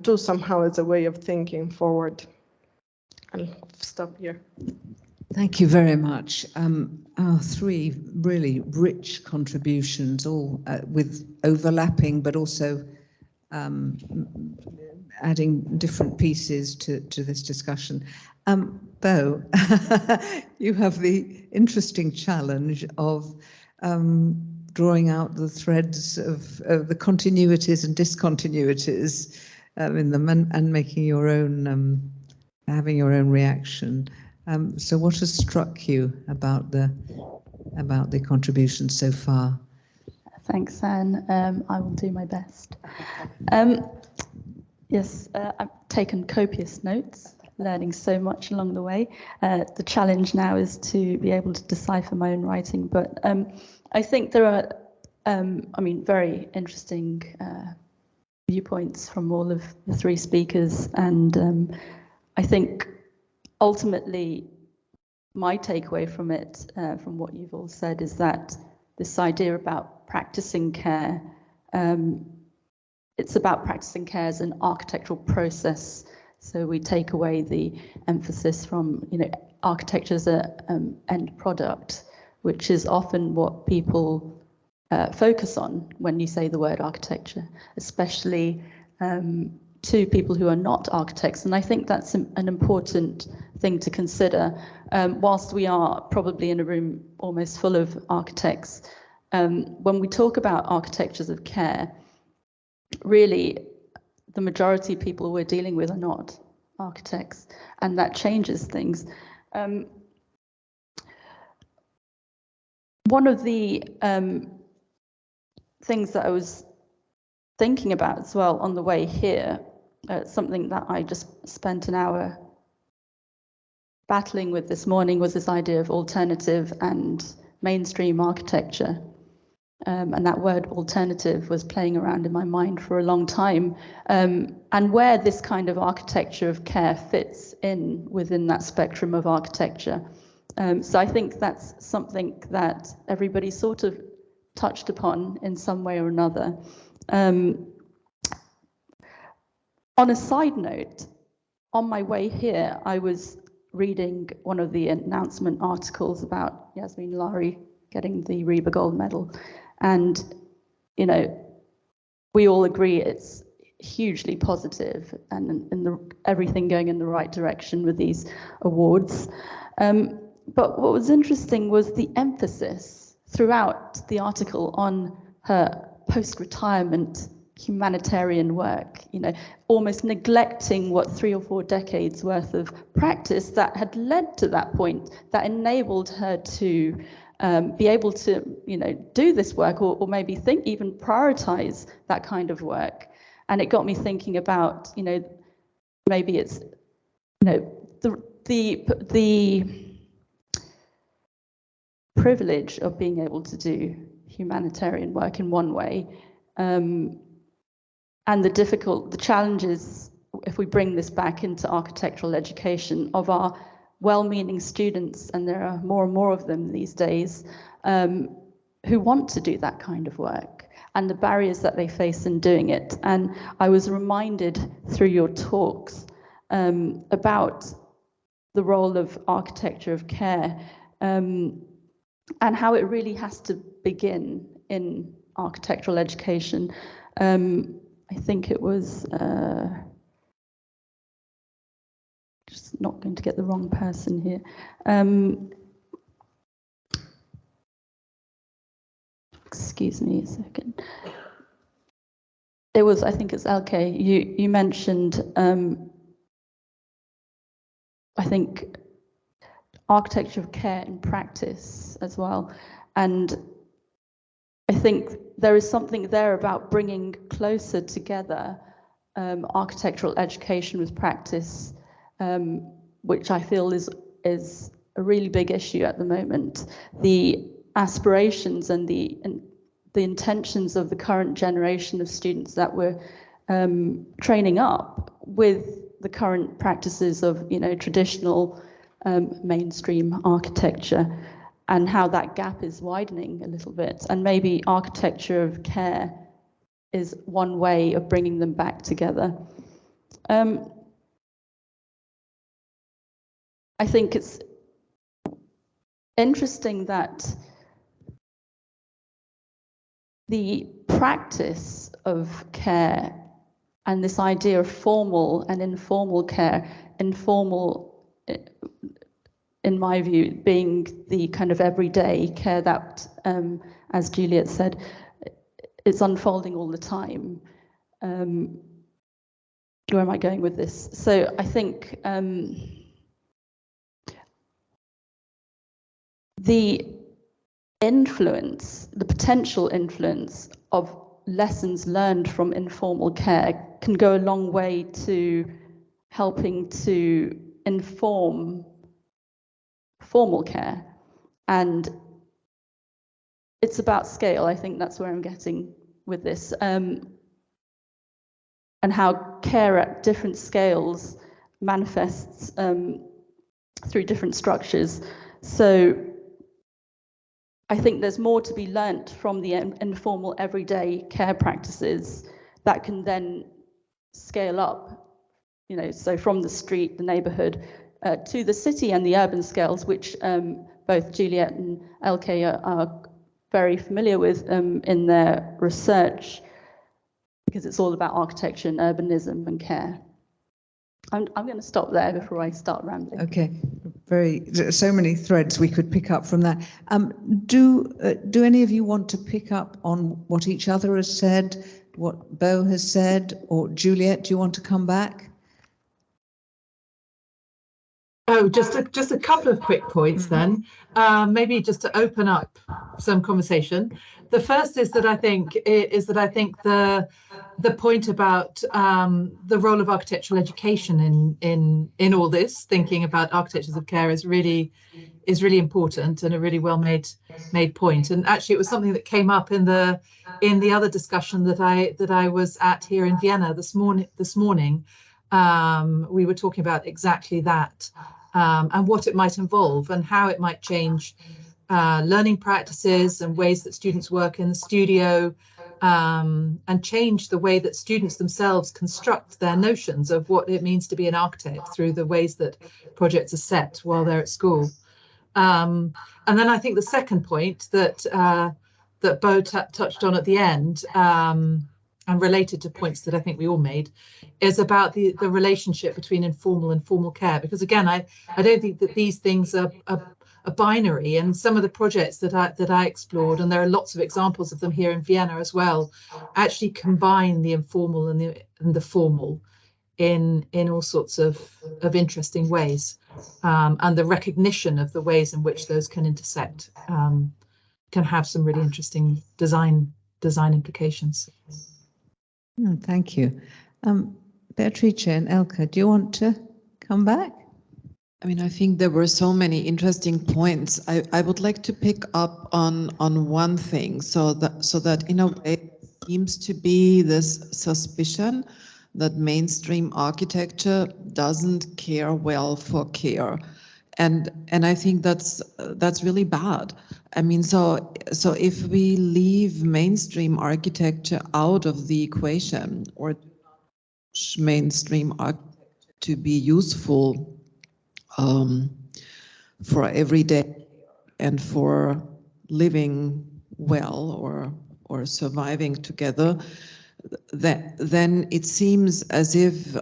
tool somehow, as a way of thinking forward. I'll stop here. Thank you very much. Our three really rich contributions, all with overlapping, but also adding different pieces to this discussion. Bo, you have the interesting challenge of drawing out the threads of the continuities and discontinuities in them, and making your own, having your own reaction. So what has struck you about the contributions so far? Thanks, Anne. I will do my best. Yes, I've taken copious notes, learning so much along the way. The challenge now is to be able to decipher my own writing, but I think there are, I mean, very interesting viewpoints from all of the three speakers, and I think ultimately my takeaway from it, from what you've all said, is that this idea about practicing care, it's about practicing care as an architectural process. So we take away the emphasis from, you know, architecture as an end product, which is often what people focus on when you say the word architecture, especially to people who are not architects. And I think that's an important thing to consider. Whilst we are probably in a room almost full of architects, when we talk about architectures of care, really the majority of people we're dealing with are not architects, and that changes things. One of the things that I was thinking about as well on the way here, something that I just spent an hour battling with this morning, was this idea of alternative and mainstream architecture. And that word alternative was playing around in my mind for a long time, and where this kind of architecture of care fits in within that spectrum of architecture. So I think that's something that everybody sort of touched upon in some way or another. On a side note, on my way here, I was reading one of the announcement articles about Yasmeen Lari getting the Reba Gold Medal. And, you know, we all agree it's hugely positive and everything going in the right direction with these awards. But what was interesting was the emphasis throughout the article on her post-retirement humanitarian work, you know, almost neglecting what 3 or 4 decades worth of practice that had led to that point, that enabled her to be able to, you know, do this work, or maybe think, even prioritize that kind of work. And it got me thinking about, you know, maybe it's, you know, the privilege of being able to do humanitarian work in one way, and the challenges, if we bring this back into architectural education, of our well-meaning students, and there are more and more of them these days, who want to do that kind of work, and the barriers that they face in doing it. And I was reminded through your talks about the role of architecture of care, and how it really has to begin in architectural education. I think it was, just not going to get the wrong person here. Excuse me a second. It was, I think it's LK. You mentioned, I think, architecture of care in practice as well. And I think there is something there about bringing closer together architectural education with practice, which I feel is a really big issue at the moment. The aspirations and the intentions of the current generation of students that we're training up with the current practices of, you know, traditional mainstream architecture, and how that gap is widening a little bit. And maybe architecture of care is one way of bringing them back together. I think interesting that the practice of care and this idea of formal and informal care, informal, in my view, being the kind of everyday care that, as Juliet said, it's unfolding all the time. Where am I going with this? So I think the influence, the potential influence of lessons learned from informal care can go a long way to helping to inform formal care. And it's about scale. I think that's where I'm getting with this. And how care at different scales manifests through different structures. So I think there's more to be learnt from the informal everyday care practices that can then scale up, you know, so from the street, the neighborhood, to the city and the urban scales, which both Juliet and Elke are very familiar with in their research, because it's all about architecture and urbanism and care. I'm going to stop there before I start rambling. Okay. So many threads we could pick up from that. Do any of you want to pick up on what each other has said, what Bo has said, or Juliet, do you want to come back? Oh, just a couple of quick points then, maybe just to open up some conversation. The first is that I think the point about the role of architectural education in all this, thinking about architectures of care, is really important and a really well made point. And actually, it was something that came up in the other discussion that I was at here in Vienna this morning. We were talking about exactly that, and what it might involve and how it might change learning practices and ways that students work in the studio, and change the way that students themselves construct their notions of what it means to be an architect through the ways that projects are set while they're at school. And then I think the second point that Bo touched on at the end, and related to points that I think we all made, is about the relationship between informal and formal care. Because again, I don't think that these things are binary, and some of the projects that I explored, and there are lots of examples of them here in Vienna as well, actually combine the informal and the formal in all sorts of interesting ways, and the recognition of the ways in which those can intersect can have some really interesting design implications. Thank you. Beatrice and Elke, do you want to come back? I mean, I think there were so many interesting points. I would like to pick up on one thing, so that in a way it seems to be this suspicion that mainstream architecture doesn't care well for care, and I think that's really bad. I mean, so if we leave mainstream architecture out of the equation, or mainstream architecture to be useful for everyday and for living well or surviving together, then it seems as if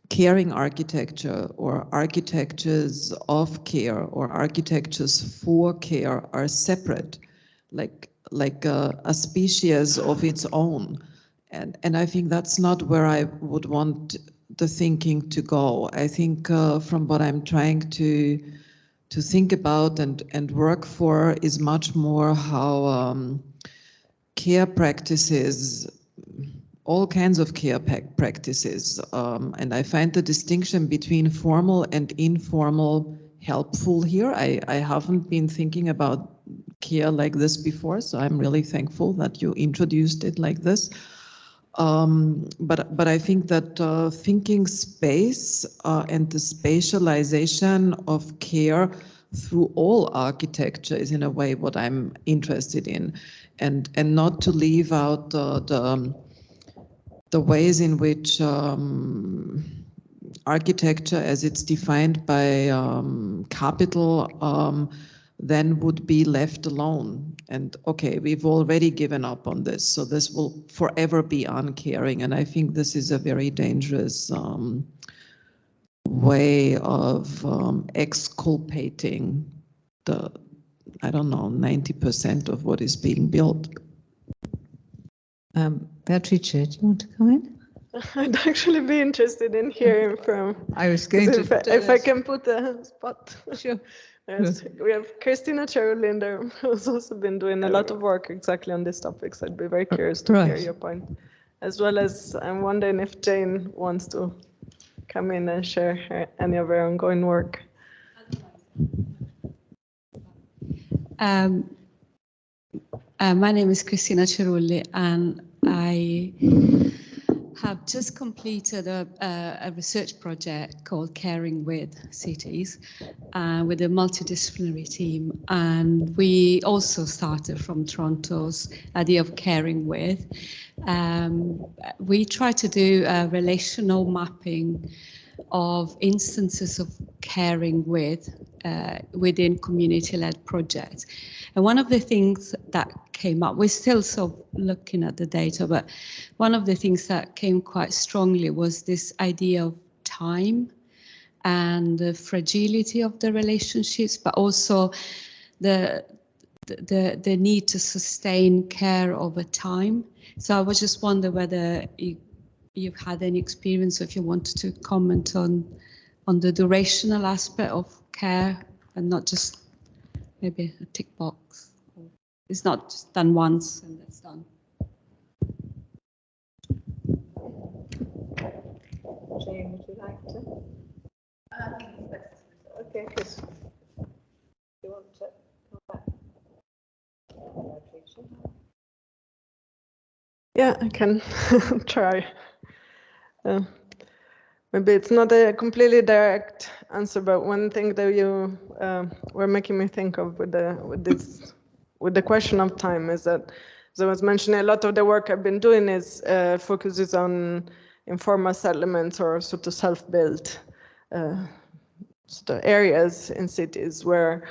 caring architecture or architectures of care or architectures for care are separate, like a species of its own. And I think that's not where I would want the thinking to go. I think from what I'm trying to think about and work for is much more how care practices, all kinds of care practices, and I find the distinction between formal and informal helpful here. I haven't been thinking about care like this before, so I'm really thankful that you introduced it like this. But I think that thinking space and the spatialization of care through all architecture is in a way what I'm interested in, and not to leave out the ways in which architecture as it's defined by capital then would be left alone. And okay, we've already given up on this, so this will forever be uncaring. And I think this is a very dangerous way of exculpating the, I don't know, 90% of what is being built. Beatrice, do you want to come in? I'd actually be interested in hearing from. I was going to. If I can put a spot. Sure. Yes, we have Christina Chiruli in there, who's also been doing a lot of work exactly on these topics. I'd be very curious to hear your point, as well as I'm wondering if Jane wants to come in and share any of her ongoing work. My name is Christina Chiruli, and I have just completed a research project called Caring with Cities with a multidisciplinary team. And we also started from Toronto's idea of caring with. We try to do a relational mapping of instances of caring with within community-led projects. And one of the things that came up, we're still sort of looking at the data, but one of the things that came quite strongly was this idea of time and the fragility of the relationships, but also the need to sustain care over time. So I was just wondering whether you've had any experience, if you wanted to comment on the durational aspect of care and not just maybe a tick box. It's not just done once and that's done. Jane, would you like to? Okay, Chris. You want to come back? Yeah, I can try. Maybe it's not a completely direct answer, but one thing that you were making me think of with the question of time is that, as I was mentioning, a lot of the work I've been doing is focuses on informal settlements or sort of self-built sort of areas in cities where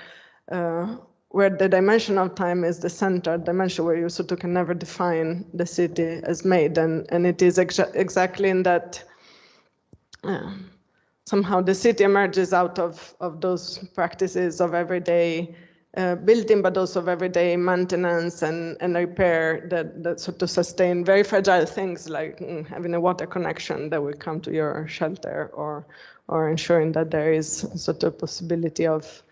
the dimension of time is the center dimension, where you sort of can never define the city as made, and it is exactly in that somehow the city emerges out of those practices of everyday building, but also of everyday maintenance and repair that sort of sustain very fragile things like having a water connection that will come to your shelter, or ensuring that there is sort of possibility of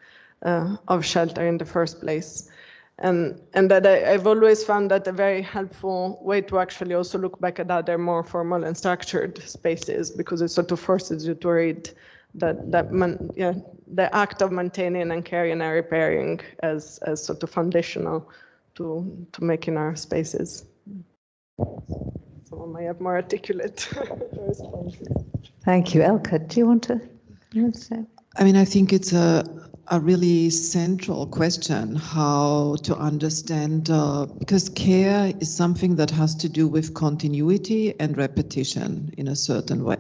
shelter in the first place. And that I've always found that a very helpful way to actually also look back at other more formal and structured spaces, because it sort of forces you to read the act of maintaining and caring and repairing as sort of foundational to making our spaces. Someone might have more articulate responses. Thank you. Elka, do you want to say? I mean, I think it's a really central question, how to understand, because care is something that has to do with continuity and repetition in a certain way.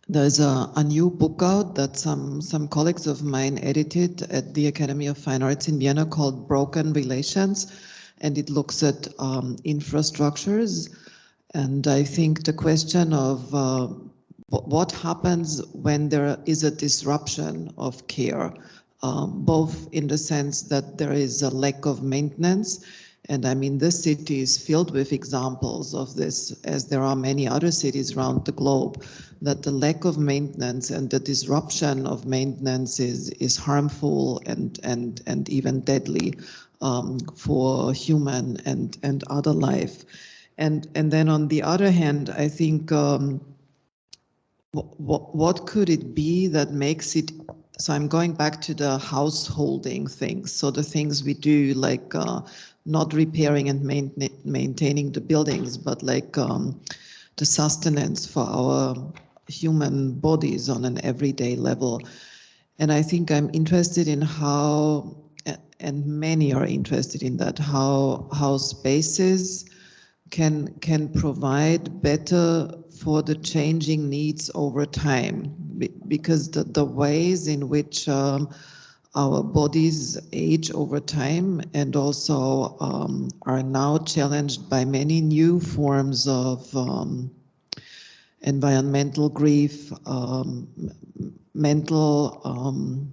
There's a new book out that some colleagues of mine edited at the Academy of Fine Arts in Vienna called Broken Relations, and it looks at infrastructures. And I think the question of what happens when there is a disruption of care, both in the sense that there is a lack of maintenance, and I mean this city is filled with examples of this, as there are many other cities around the globe, that the lack of maintenance and the disruption of maintenance is harmful and even deadly for human and other life. And then on the other hand, I think what could it be that makes it, so I'm going back to the householding things, so the things we do, like not repairing and maintaining the buildings, but like the sustenance for our human bodies on an everyday level. And I think I'm interested in how, and many are interested in that, how spaces can provide better for the changing needs over time, because the ways in which our bodies age over time and also are now challenged by many new forms of environmental grief, mental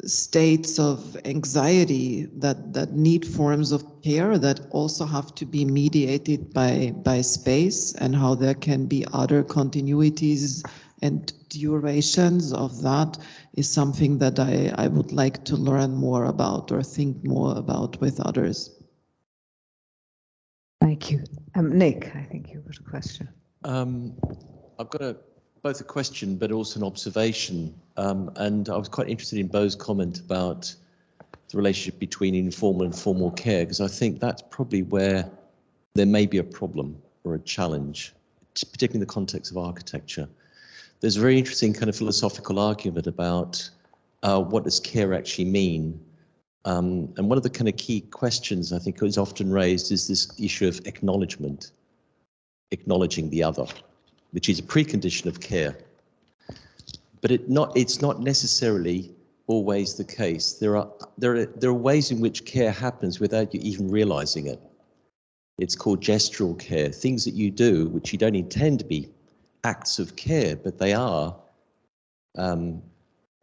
states of anxiety that need forms of care that also have to be mediated by space, and how there can be other continuities and durations of that is something that I would like to learn more about or think more about with others. Thank you. Nick, I think you've got a question. I've got both a question but also an observation, and I was quite interested in Beau's comment about the relationship between informal and formal care, because I think that's probably where there may be a problem or a challenge, particularly in the context of architecture. There's a very interesting kind of philosophical argument about what does care actually mean. And one of the kind of key questions I think is often raised is this issue of acknowledgement, acknowledging the other, which is a precondition of care. But it's not necessarily always the case. There are ways in which care happens without you even realizing it. It's called gestural care, things that you do which you don't intend to be acts of care, but they are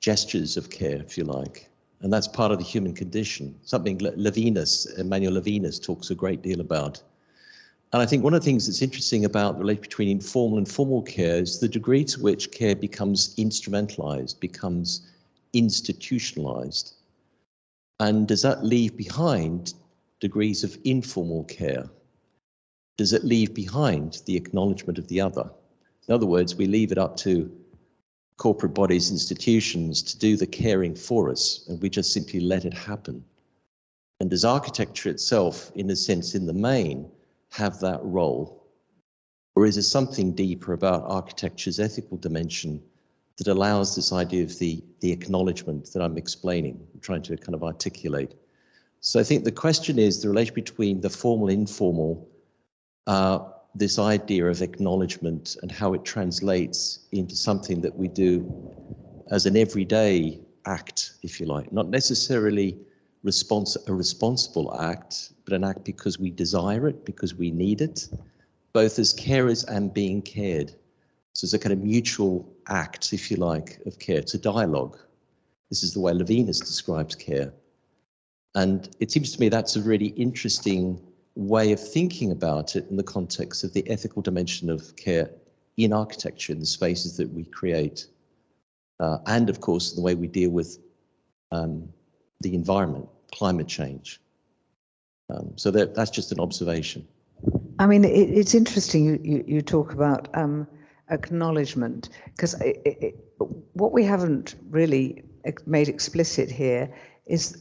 gestures of care, if you like. And that's part of the human condition, something Emmanuel Levinas talks a great deal about. And I think one of the things that's interesting about the relationship between informal and formal care is the degree to which care becomes instrumentalized, becomes institutionalized. And does that leave behind degrees of informal care? Does it leave behind the acknowledgement of the other? In other words, we leave it up to corporate bodies, institutions to do the caring for us, and we just simply let it happen. And does architecture itself, in a sense, in the main, have that role? Or is there something deeper about architecture's ethical dimension that allows this idea of the acknowledgement that I'm explaining, I'm trying to kind of articulate? So I think the question is the relation between the formal and informal, this idea of acknowledgement and how it translates into something that we do as an everyday act, if you like, not necessarily a responsible act, but an act because we desire it, because we need it, both as carers and being cared. So it's a kind of mutual act, if you like, of care. It's a dialogue. This is the way Levinas describes care. And it seems to me that's a really interesting way of thinking about it in the context of the ethical dimension of care in architecture, in the spaces that we create, and of course the way we deal with the environment, climate change. So that's just an observation. I mean, it's interesting you talk about acknowledgement, because what we haven't really made explicit here is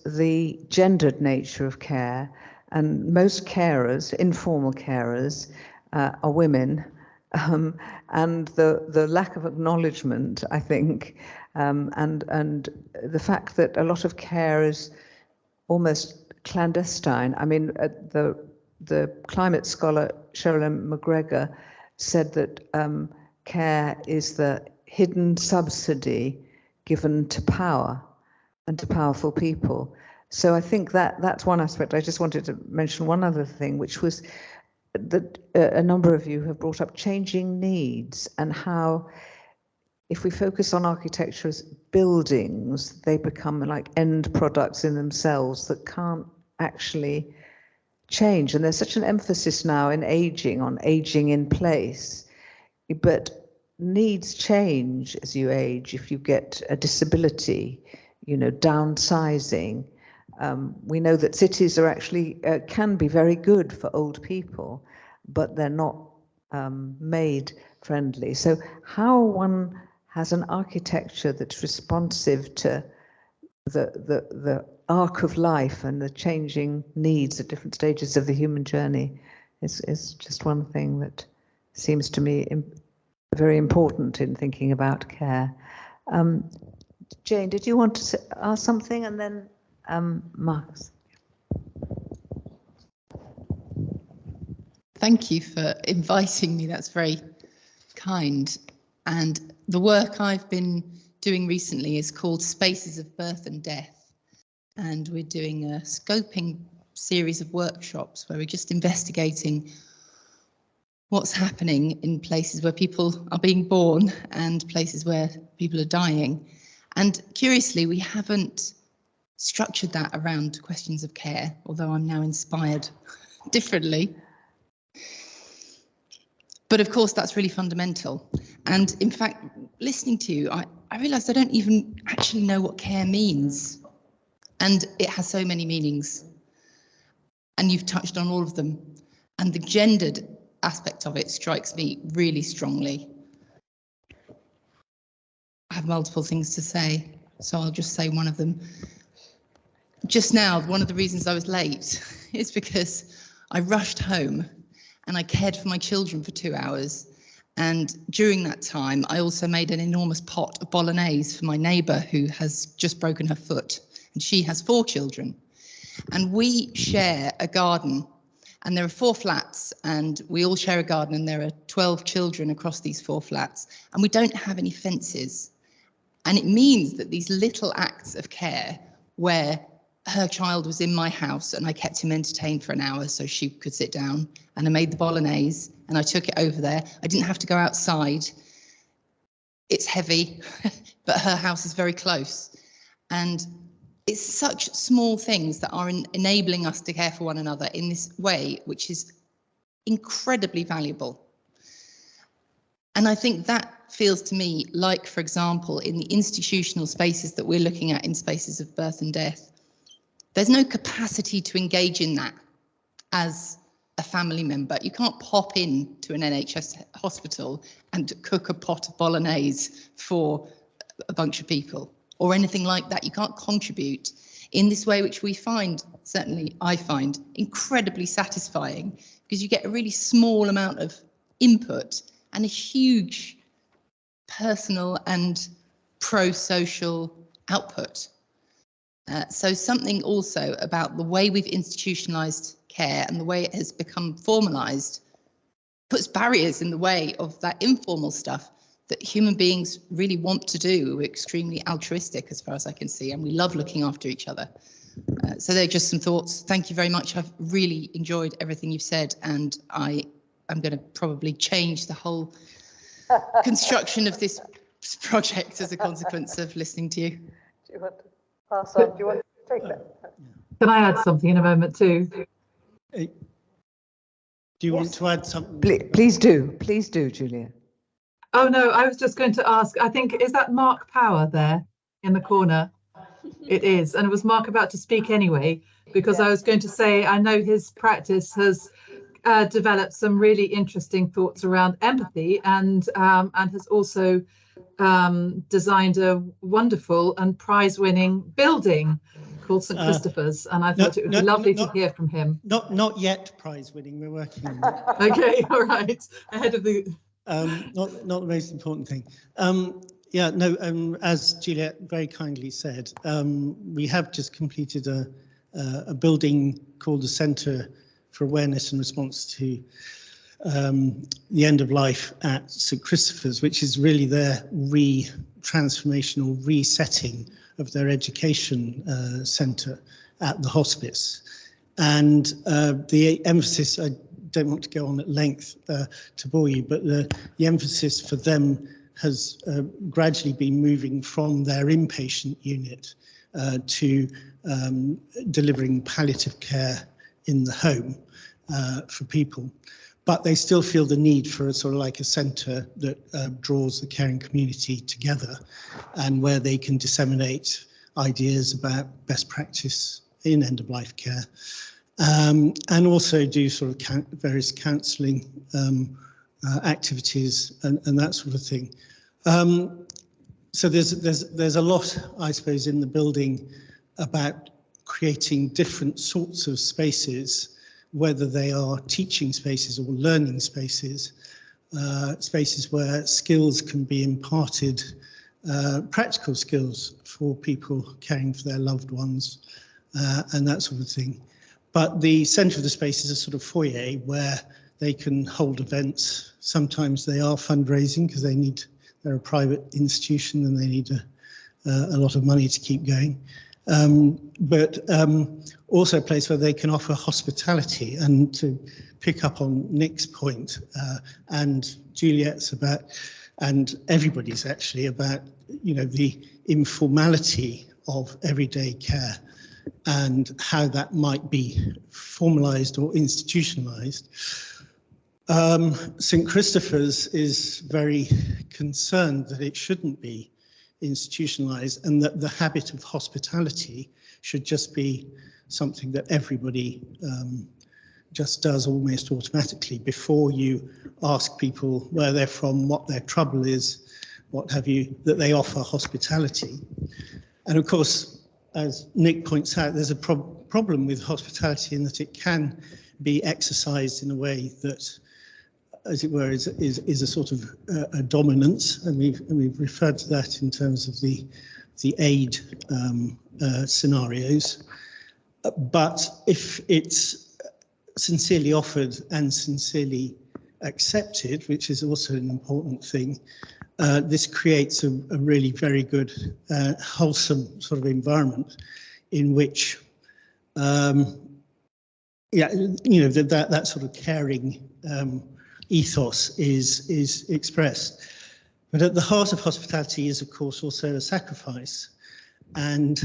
the gendered nature of care. And most carers, informal carers, are women, and the lack of acknowledgement, I think, and the fact that a lot of care is almost clandestine. I mean, the climate scholar Sherilyn McGregor said that care is the hidden subsidy given to power and to powerful people. So I think that's one aspect. I just wanted to mention one other thing, which was that a number of you have brought up changing needs, and how if we focus on architecture as buildings, they become like end products in themselves that can't actually change. And there's such an emphasis now in aging, on aging in place, but needs change as you age. If you get a disability, downsizing. We know that cities are actually can be very good for old people, but they're not made friendly. So how one has an architecture that's responsive to the arc of life and the changing needs at different stages of the human journey is just one thing that seems to me very important in thinking about care. Jane, did you want to ask something, and then Marcus? Thank you for inviting me. That's very kind. And the work I've been doing recently is called Spaces of Birth and Death. And we're doing a scoping series of workshops where we're just investigating what's happening in places where people are being born and places where people are dying. And curiously, we haven't structured that around questions of care, although I'm now inspired differently. But of course, that's really fundamental. And in fact, listening to you, I realised I don't even actually know what care means. And it has so many meanings. And you've touched on all of them. And the gendered aspect of it strikes me really strongly. I have multiple things to say, so I'll just say one of them. Just now, one of the reasons I was late is because I rushed home and I cared for my children for 2 hours. And during that time, I also made an enormous pot of bolognese for my neighbour who has just broken her foot, and she has 4 children. And we share a garden, and there are 4 flats, and we all share a garden, and there are 12 children across these 4 flats, and we don't have any fences. And it means that these little acts of care where her child was in my house and I kept him entertained for an hour so she could sit down, and I made the bolognese and I took it over there. I didn't have to go outside. It's heavy, but her house is very close. And it's such small things that are enabling us to care for one another in this way, which is incredibly valuable. And I think that feels to me like, for example, in the institutional spaces that we're looking at in Spaces of Birth and Death, there's no capacity to engage in that as a family member. You can't pop in to an NHS hospital and cook a pot of bolognese for a bunch of people or anything like that. You can't contribute in this way, which we find, certainly I find, incredibly satisfying, because you get a really small amount of input and a huge personal and pro-social output. So something also about the way we've institutionalized care and the way it has become formalized puts barriers in the way of that informal stuff that human beings really want to do. We're extremely altruistic as far as I can see, and we love looking after each other. So they're just some thoughts. Thank you very much. I've really enjoyed everything you've said, and I am going to probably change the whole construction of this project as a consequence of listening to you. Do you want to pass on? Do you want to take that? Can I add something in a moment too? Do you want to add something? Please do, Juliet. Oh no, I was just going to ask, I think, is that Mark Power there in the corner? It is, and it was Mark about to speak anyway, because I was going to say, I know his practice has developed some really interesting thoughts around empathy, and has also designed a wonderful and prize-winning building called St. Christopher's, and I thought it would be lovely to hear from him. Not yet prize-winning. We're working on that. Okay, all right, ahead of the. Not the most important thing. Yeah, no. As Juliet very kindly said, we have just completed a building called the Centre for Awareness and Response to the End of Life at St. Christopher's, which is really their transformational resetting of their education centre at the hospice. And the emphasis, I don't want to go on at length to bore you, but the emphasis for them has gradually been moving from their inpatient unit to delivering palliative care in the home for people. But they still feel the need for a sort of like a centre that draws the caring community together, and where they can disseminate ideas about best practice in end-of-life care, and also do sort of various counselling activities and that sort of thing. So there's a lot, I suppose, in the building about creating different sorts of spaces, whether they are teaching spaces or learning spaces, spaces where skills can be imparted, practical skills for people caring for their loved ones, and that sort of thing. But the centre of the space is a sort of foyer where They can hold events. Sometimes they are fundraising because they're a private institution and they need a lot of money to keep going. But also a place where they can offer hospitality. And to pick up on Nick's point and Juliet's about, and everybody's actually about, the informality of everyday care and how that might be formalized or institutionalized. St. Christopher's is very concerned that it shouldn't be institutionalized and that the habit of hospitality should just be something that everybody just does almost automatically before you ask people where they're from, what their trouble is, what have you, that they offer hospitality. And of course, as Nick points out, there's a problem with hospitality in that it can be exercised in a way that, as it were, is a sort of a dominance, and we've referred to that in terms of the AAD scenarios. But if it's sincerely offered and sincerely accepted, which is also an important thing, this creates a really very good, wholesome sort of environment in which, that sort of caring ethos is expressed. But at the heart of hospitality is, of course, also a sacrifice. And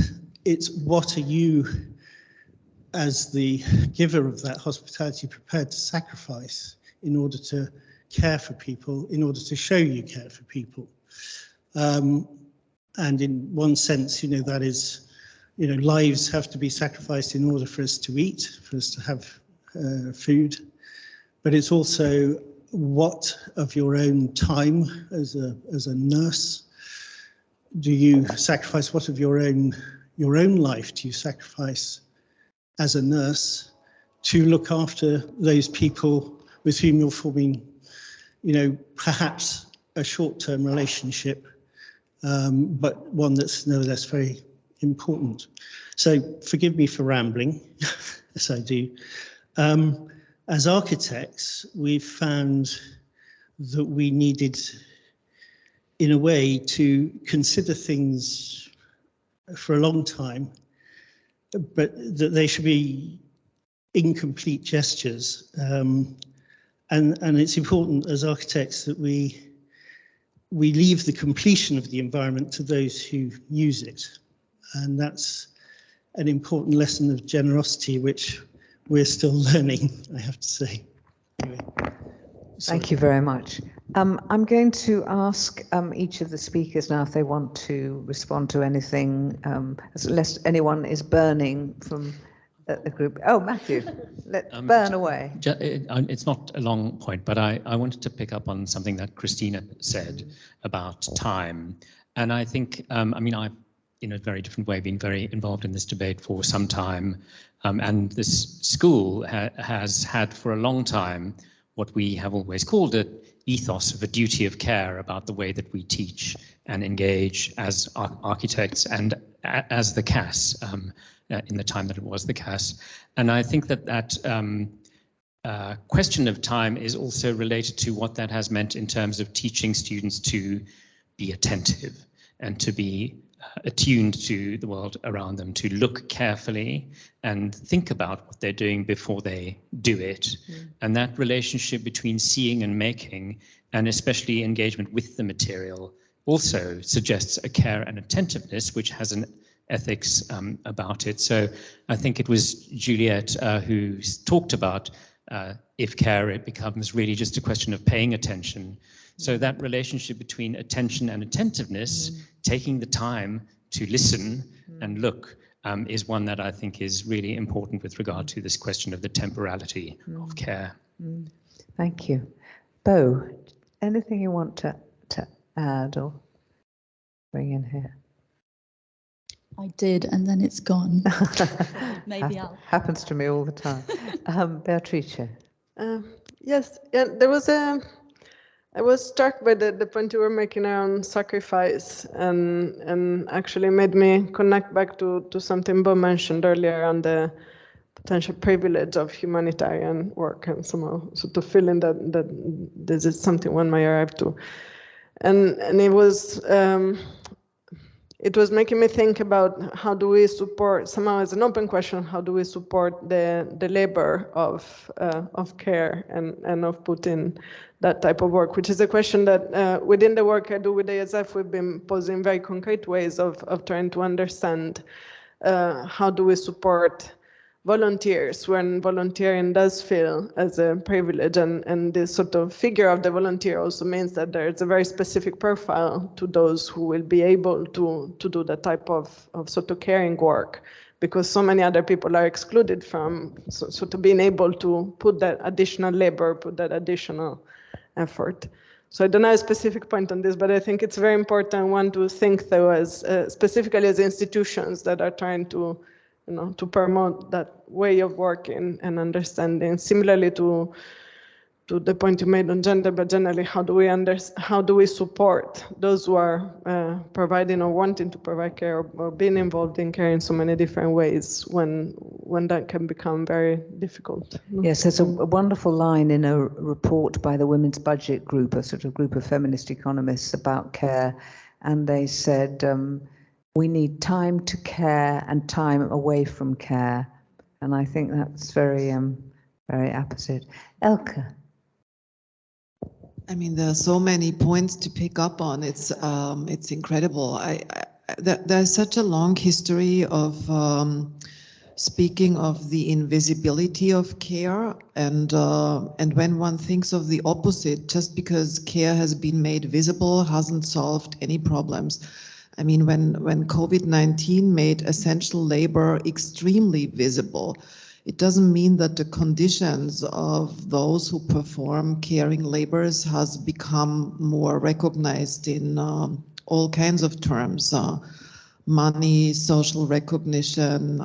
it's what are you, as the giver of that hospitality, prepared to sacrifice in order to care for people, in order to show you care for people. And in one sense, that is, lives have to be sacrificed in order for us to eat, for us to have food. But it's also what of your own time as a nurse do you sacrifice? What of your own life do you sacrifice as a nurse to look after those people with whom you're forming, perhaps a short-term relationship, but one that's nevertheless very important. So forgive me for rambling, as I do. As architects, we've found that we needed, in a way, to consider things for a long time, but that they should be incomplete gestures. And it's important as architects that we leave the completion of the environment to those who use it. And that's an important lesson of generosity, which we're still learning, I have to say. Anyway, thank you very much. I'm going to ask each of the speakers now if they want to respond to anything, unless anyone is burning from the group. Oh, Matthew, burn away. It's not a long point, but I wanted to pick up on something that Christina said about time. And I think, I've, in a very different way, been very involved in this debate for some time. And this school has had for a long time what we have always called an ethos of a duty of care about the way that we teach and engage as architects and as the CAS, in the time that it was the CAS. And I think that question of time is also related to what that has meant in terms of teaching students to be attentive and to be attuned to the world around them, to look carefully and think about what they're doing before they do it. And that relationship between seeing and making, and especially engagement with the material, also suggests a care and attentiveness, which has an ethics about it. So I think it was Juliet who talked about if care, it becomes really just a question of paying attention. So that relationship between attention and attentiveness, taking the time to listen and look, is one that I think is really important with regard to this question of the temporality of care. Thank you. Bo, anything you want to add or bring in here? I did, and then it's gone. Maybe happens to me all the time. Beatrice. Yes, yeah, there was I was struck by the point you were making around sacrifice, and actually made me connect back to something Bo mentioned earlier on the potential privilege of humanitarian work, and somehow sort of feeling that this is something one might arrive to. And it was making me think about how do we support, somehow as an open question, how do we support the labor of care and of putting that type of work, which is a question that within the work I do with ASF, we've been posing very concrete ways of trying to understand how do we support volunteers when volunteering does feel as a privilege, and this sort of figure of the volunteer also means that there's a very specific profile to those who will be able to do that type of sort of caring work, because so many other people are excluded from sort of being able to put that additional labor, put that additional effort. So I don't have a specific point on this, but I think it's very important one to think though as specifically as institutions that are trying to to promote that way of working and understanding. Similarly to the point you made on gender, but generally, how do we support those who are providing or wanting to provide care or being involved in care in so many different ways when that can become very difficult? Yes, there's a wonderful line in a report by the Women's Budget Group, a sort of group of feminist economists about care, and they said, we need time to care and time away from care. And I think that's very, very apposite. Elke. I mean, there are so many points to pick up on. It's incredible. There's such a long history of speaking of the invisibility of care, and when one thinks of the opposite, just because care has been made visible hasn't solved any problems. I mean, when COVID-19 made essential labor extremely visible, it doesn't mean that the conditions of those who perform caring labors has become more recognized in all kinds of terms, money, social recognition,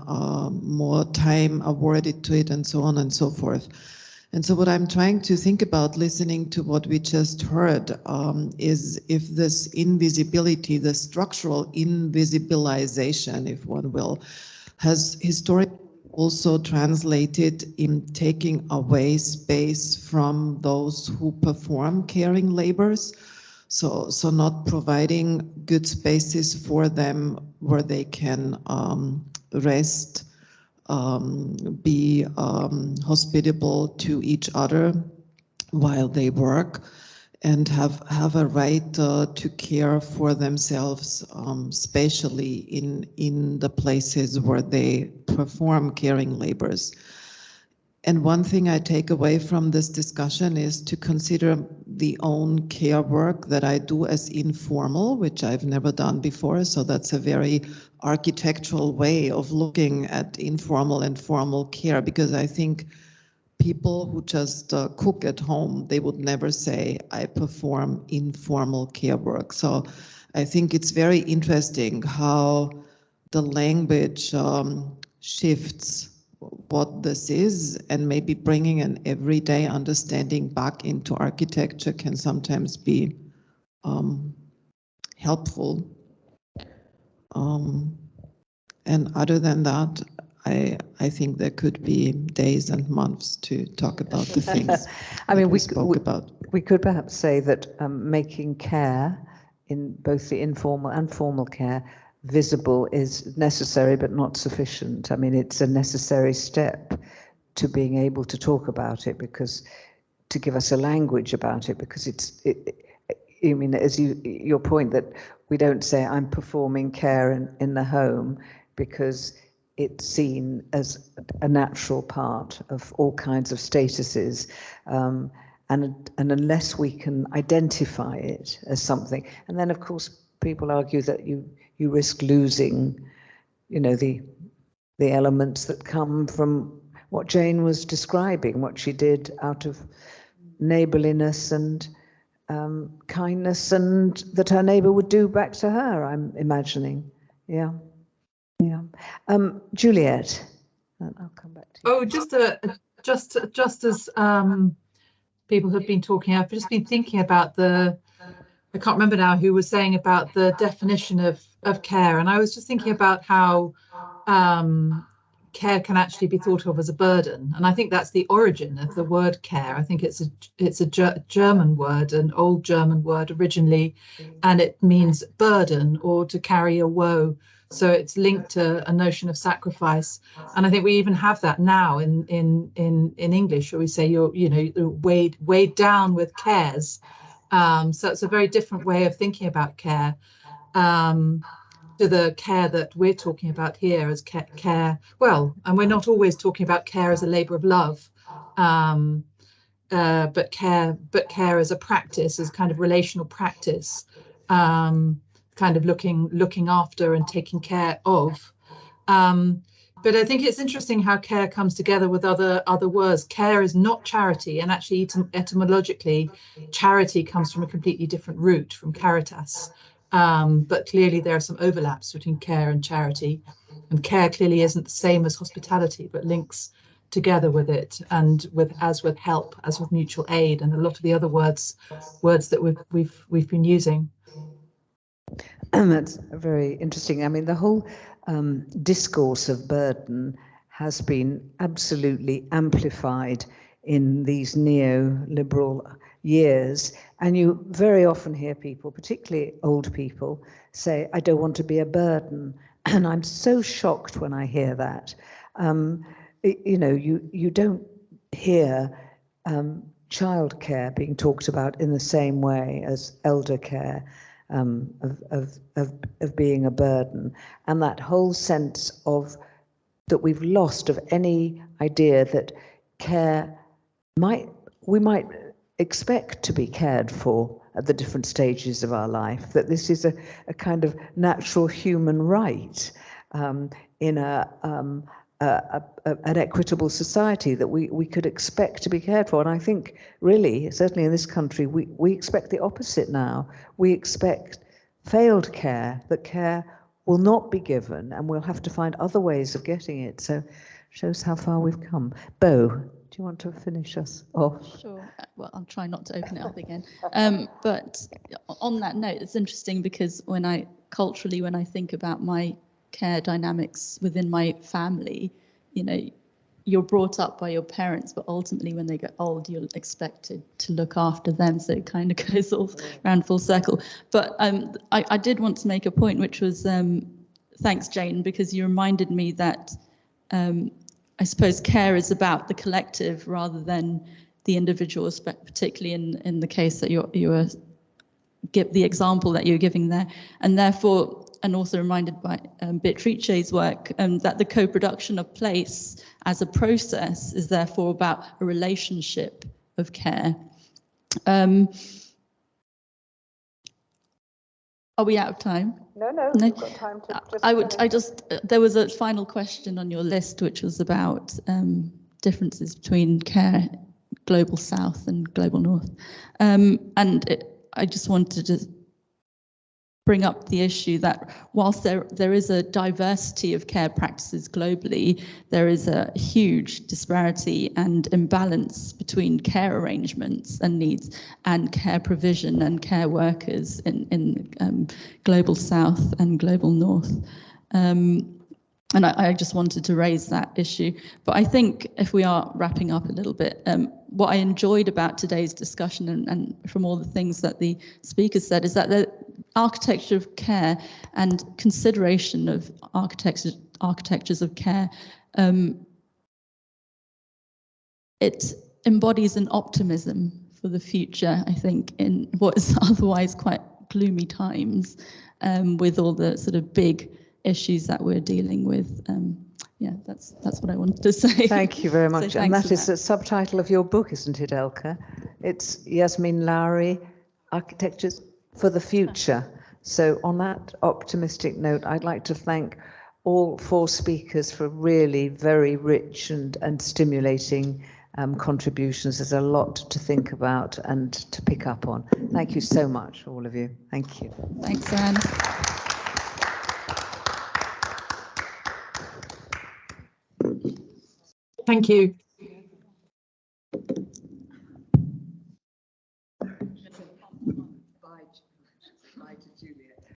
more time awarded to it, and so on and so forth. And so what I'm trying to think about, listening to what we just heard, is if this invisibility, the structural invisibilization, if one will, has historically also translated in taking away space from those who perform caring labors. So not providing good spaces for them where they can rest, be hospitable to each other while they work, and have a right to care for themselves spatially in the places where they perform caring labors. And one thing I take away from this discussion is to consider the own care work that I do as informal, which I've never done before. So that's a very architectural way of looking at informal and formal care, because I think people who just cook at home, they would never say, I perform informal care work. So I think it's very interesting how the language shifts what this is, and maybe bringing an everyday understanding back into architecture can sometimes be helpful. And other than that, I think there could be days and months to talk about the things I mean, we could perhaps say that making care, in both the informal and formal care, visible is necessary but not sufficient. I mean, it's a necessary step to being able to talk about it, because to give us a language about it, because I mean, as your point that we don't say I'm performing care in the home, because it's seen as a natural part of all kinds of statuses, and unless we can identify it as something, and then of course people argue that you risk losing, the elements that come from what Jane was describing, what she did out of neighborliness and kindness, and that her neighbor would do back to her, I'm imagining. Yeah. Juliet, I'll come back to you. Oh, just as people have been talking, I've just been thinking about I can't remember now who was saying about the definition of care, and I was just thinking about how care can actually be thought of as a burden, and I think that's the origin of the word care. I think it's a German word, an old German word originally, and it means burden or to carry a woe. So it's linked to a notion of sacrifice, and I think we even have that now in English, where we say you're weighed down with cares. So it's a very different way of thinking about care. To the care that we're talking about here as care. Well, and we're not always talking about care as a labor of love, but care as a practice, as kind of relational practice, kind of looking after and taking care of. But I think it's interesting how care comes together with other words. Care is not charity, and actually etymologically, charity comes from a completely different root, from caritas. But clearly there are some overlaps between care and charity, and care clearly isn't the same as hospitality, but links together with it, and as with help, as with mutual aid, and a lot of the other words that we've been using. That's very interesting. I mean, the whole discourse of burden has been absolutely amplified in these neoliberal years, and you very often hear people, particularly old people, say, I don't want to be a burden. And I'm so shocked when I hear that. You don't hear childcare being talked about in the same way as elder care, of being a burden, and that whole sense of that we've lost of any idea that care we might expect to be cared for at the different stages of our life, that this is a kind of natural human right in an equitable society, that we could expect to be cared for. And I think really, certainly in this country, we expect the opposite now. We expect failed care, that care will not be given, and we'll have to find other ways of getting it. So shows how far we've come. Bo, do you want to finish us off? Sure. Well, I'll try not to open it up again. But on that note, it's interesting because when I think about my care dynamics within my family, you're brought up by your parents, but ultimately when they get old, you're expected to look after them. So it kind of goes all around full circle. But I did want to make a point, which was, thanks, Jane, because you reminded me that I suppose care is about the collective rather than the individual, particularly in the case that you were give the example that you're giving there, and therefore, and also reminded by Beatrice's work, that the co-production of place as a process is therefore about a relationship of care. Are we out of time? No, you've got time to there was a final question on your list, which was about differences between care, global south and global north. I just wanted to bring up the issue that whilst there is a diversity of care practices globally, there is a huge disparity and imbalance between care arrangements and needs and care provision and care workers in global south and global north. And I just wanted to raise that issue. But I think if we are wrapping up a little bit, what I enjoyed about today's discussion and from all the things that the speakers said is that the architecture of care and consideration of architectures of care, it embodies an optimism for the future, I think, in what is otherwise quite gloomy times, with all the sort of big issues that we're dealing with. Yeah, that's what I wanted to say. Thank you very much. So and that is the subtitle of your book, isn't it, Elke? It's Yasmeen Lari, Architectures for the Future. So on that optimistic note, I'd like to thank all four speakers for really very rich and stimulating contributions. There's a lot to think about and to pick up on. Thank you so much, all of you. Thank you. Thanks, Anne. Thank you.